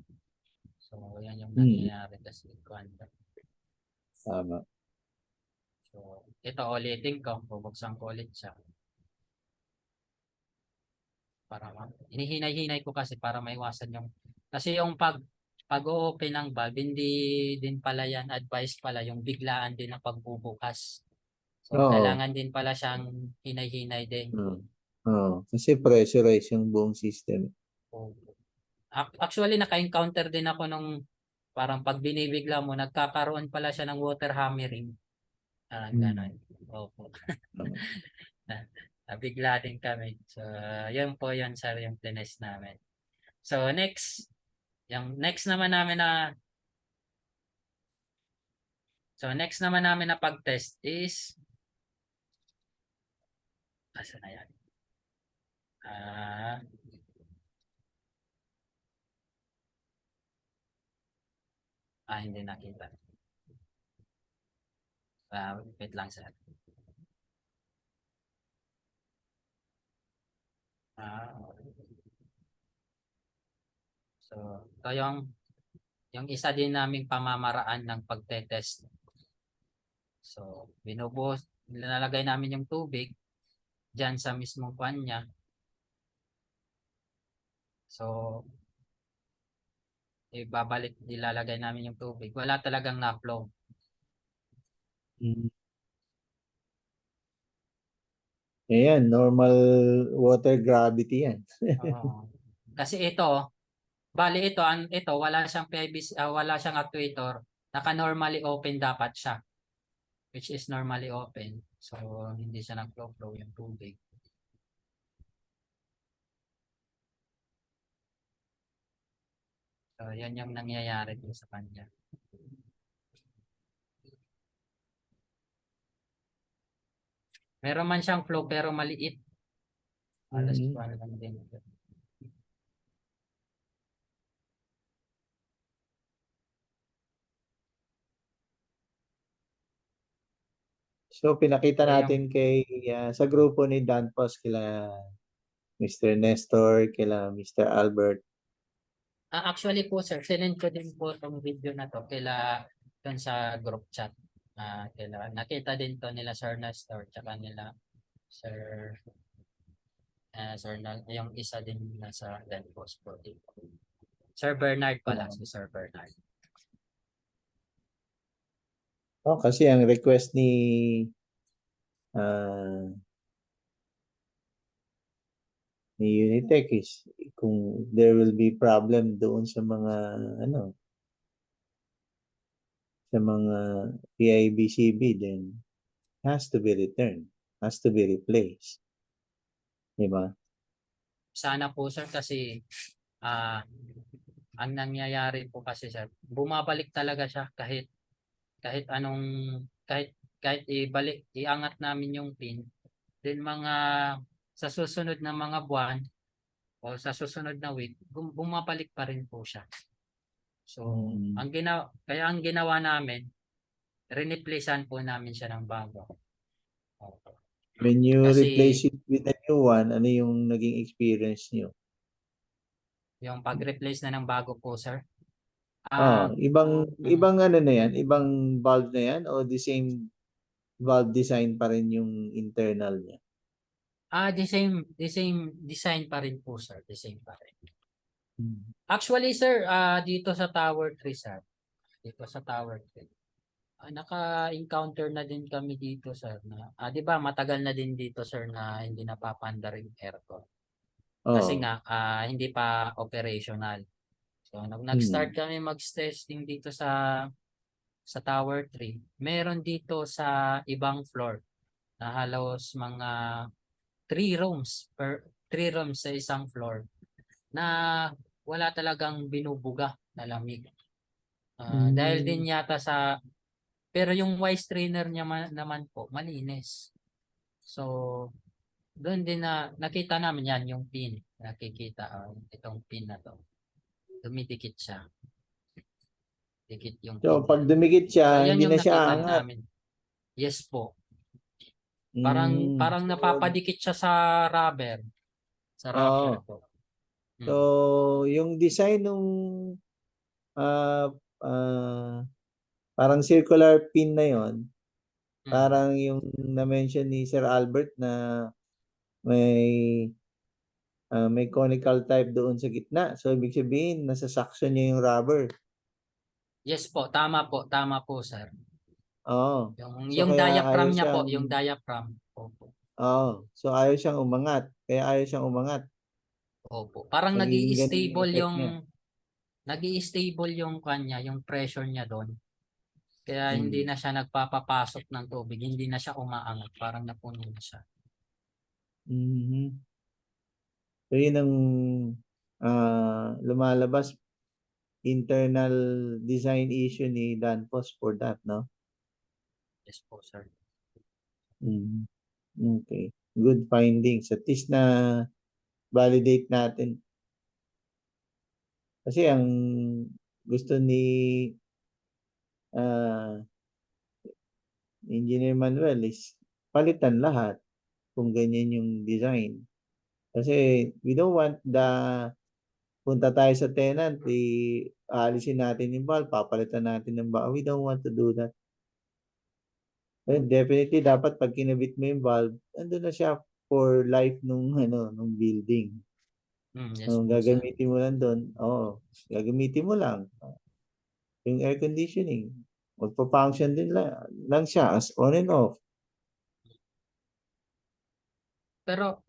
So, yan yung Mm. nangyayari kasi. Tama. So, ito ulitin ko. Bubuksan ko ulit siya. Hinihinay-hinay ko kasi para maiwasan yung kasi yung pag-open ng valve hindi din pala yan advice pala yung biglaan din ng pagbubukas. So Oo. kailangan din pala siyang hinay-hinay din. Oo. Oo. Kasi pressurize yung buong system. So, actually naka-encounter din ako nung parang pag binibigla mo nagkakaroon pala siya ng water hammering. Mm. Ganon. Opo. Tama. Nabigla din kami. So yun po yun sir yung tinest namin. So next naman namin na next naman namin na pag-test is asa na yan? Ah, hindi nakita. Wait lang sir. So, ito yung isa din naming pamamaraan ng pagte-test. So, nilalagay namin yung tubig diyan sa mismong kwan niya. So, ilalagay namin yung tubig. Wala talagang na-flow. Mm. Ayan, normal water gravity yan. Oo. Kasi ito wala siyang PVC, wala siyang actuator. Naka-normally open dapat siya, which is normally open. So, hindi siya nag-flow yung tubig. So, yan yung nangyayari dun sa kanya. Meron man siyang flow pero maliit. Alas Mm. 4 lang din. So, pinakita So, natin sa grupo ni Danpos kila Mr. Nestor, kila Mr. Albert. actually po sir, sinend ko din po itong video na to dun sa group chat. Nakita din to nila Sir Nestor tsaka nila Sir yung isa din nasa Danpos po dito. Sir Bernard pala, si Sir Bernard. Oh, kasi ang request ah, ni Unitech is kung there will be problem doon sa mga sa mga PIBCB, then has to be returned, has to be replaced. Di ba? Sana po sir kasi ah ang nangyayari po kasi sir, bumabalik talaga siya kahit anong kahit iangat namin yung pin, then sa susunod na mga buwan o sa susunod na week, bumabalik pa rin po siya. So, Mm. ang ginawa namin, riniplacean po namin siya ng bago. Opo. When you Kasi replace it with a new one, ano yung naging experience niyo? yung pag-replace na ng bago po, sir. Oh, Ah, mm, ibang ano na yan, ibang valve na yan o the same valve design pa rin yung internal niya? the same design pa rin po, sir. The same pa rin. Mm. Actually, sir, dito sa Tower 3, sir. Dito sa Tower 3. Naka-encounter na din kami dito, sir, na 'di ba matagal na din dito, sir, na hindi napapandar yung aircon. Kasi Oo. nga hindi pa operational. So nag-start Hmm. kami mag-testing dito sa Tower 3. Meron dito sa ibang floor na halos mga 3 rooms sa isang floor na wala talagang binubuga na lamig. Dahil Hmm. din yata pero yung wise trainer niya naman po malinis. So doon din na nakita namin yan yung pin. Nakikita itong pin na to. Dumidikit siya. Dikit yung So, pin pag niya. dumikit So siya, yan hindi yung na siya nakita aangat. namin. Yes po. Parang Hmm. parang napapadikit siya sa rubber Oo. po. So, Mm. yung design nung ah ah, parang circular pin na yon, Mm. parang yung na-mention ni Sir Albert na may may conical type doon sa gitna. So, ibig sabihin, nasa-suction niya yung rubber. Yes po, tama po, sir. Oo. Yung So, yung kaya diaphragm ayaw niya po, siyang, yung diaphragm. Opo. oo. So, ayaw siyang umangat. Kaya ayaw siyang umangat. Opo. Parang Nagiging ganun yung effect niya. nag-i-stable yung kanya, yung pressure niya doon. Kaya hindi Hmm. na siya nagpapapasok ng tubig, hindi na siya umaangat, parang napuno na siya. Mhm. So, yun ang lumalabas, internal design issue ni Danfoss for that, no? Yes po, sir. Mhm. Okay. Good findings. At least na validate natin. Kasi ang gusto ni ah, Engineer Manuel is palitan lahat kung ganyan yung design. Kasi we don't want punta tayo sa tenant, aalisin natin yung valve, papalitan natin ng valve. We don't want to do that. Definitely dapat pag kinabit mo yung valve, andun na siya for life nung nung building. Yes Kung po, sir. gagamitin mo lang doon, oo, gagamitin mo lang yung air conditioning. Magpa-function din lang siya as on and off. Pero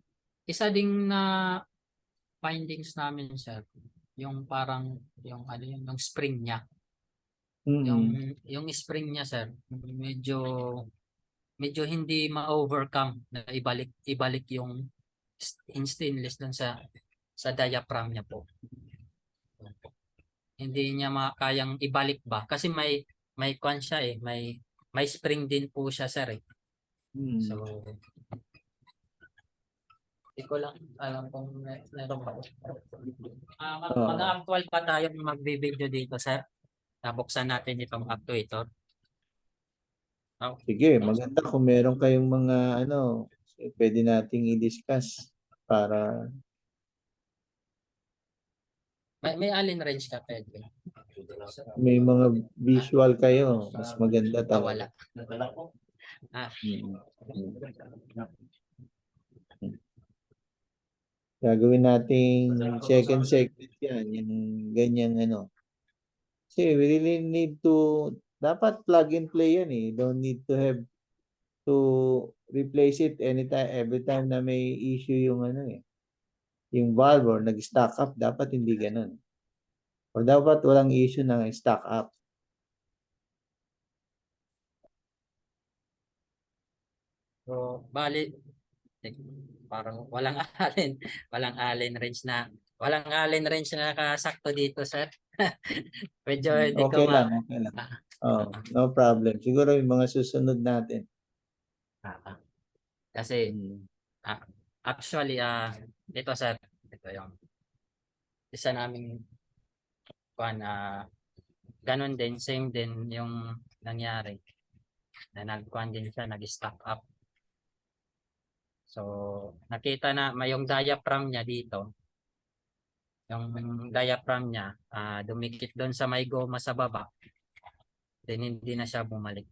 isa ding na findings namin, sir, yung parang yung spring niya. Mm. Yung spring niya, sir, medyo hindi ma-overcome na ibalik yung stainless dun sa diaphragm niya po. Hindi niya makayang ibalik ba kasi may kwan siya may spring din po siya, sir, eh. So Mm. hindi ko lang alam kung meron pa. Oo. Mag-actual pa tayo magbi-video dito, sir. Nabuksan natin itong actuator. Oh, Sige, maganda kung meron kayong mga pwede nating i-discuss para may alin range ka pwede. may mga visual kayo. Mas maganda Wala. talaga. Ah, Mm. Gagawin nating second segment yan. Yung ganyang Kasi we really need dapat plug and play yan eh. Don't need to have to replace it anytime, every time na may issue yung yung valve or nag-stock up. Dapat hindi ganun. O dapat walang issue ng stock up. so bali parang walang allen range na nakasakto dito, sir. Medyo hindi ko Okay lang, okay lang. ah, Oh, no problem. Siguro yung mga susunod natin. ah, ah. Kasi Mm. ah, actually ito, sir, ito yung isa naming kuan ganun din, same din yung nangyari na nagkuan din siya, nag-stock up. So nakita na may yung diaphragm niya dito, dumikit doon sa may goma sa baba, then hindi na siya bumalik.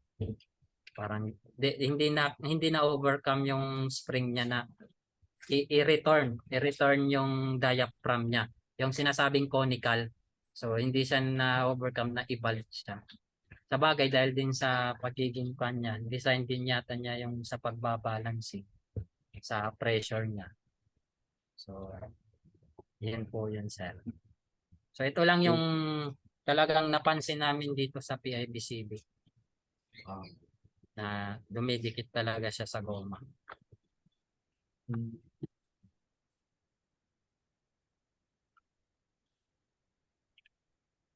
Parang hindi na overcome yung spring niya na i-return yung diaphragm niya, yung sinasabing conical. So hindi siya na overcome na ibalik siya. Sa bagay, dahil din sa pagiging kanya, design din yata niya yung sa pagbabalancing sa pressure niya. So, yan po yun, sir. So, ito lang yung talagang napansin namin dito sa PIBCB. Na dumidikit talaga siya sa goma.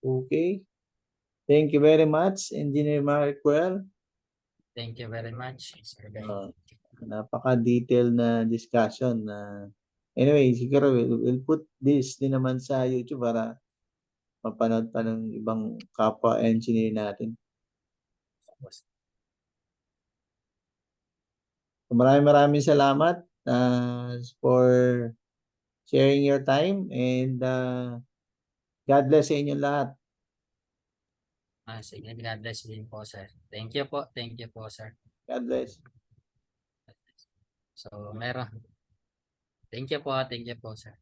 Okay. Thank you very much, Engineer Markwell. Thank you very much, Sir Guy. Napaka-detailed na discussion na anyway, siguro we'll put this din naman sa YouTube para mapanood pa ng ibang kapwa engineer natin. Maraming salamat for sharing your time and God bless sa inyong lahat. Sige, God bless din po, sir. Thank you po. Thank you po, sir. God bless. So, meron. Thank you po. Thank you po, sir.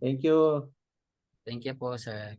Thank you. Thank you po, sir.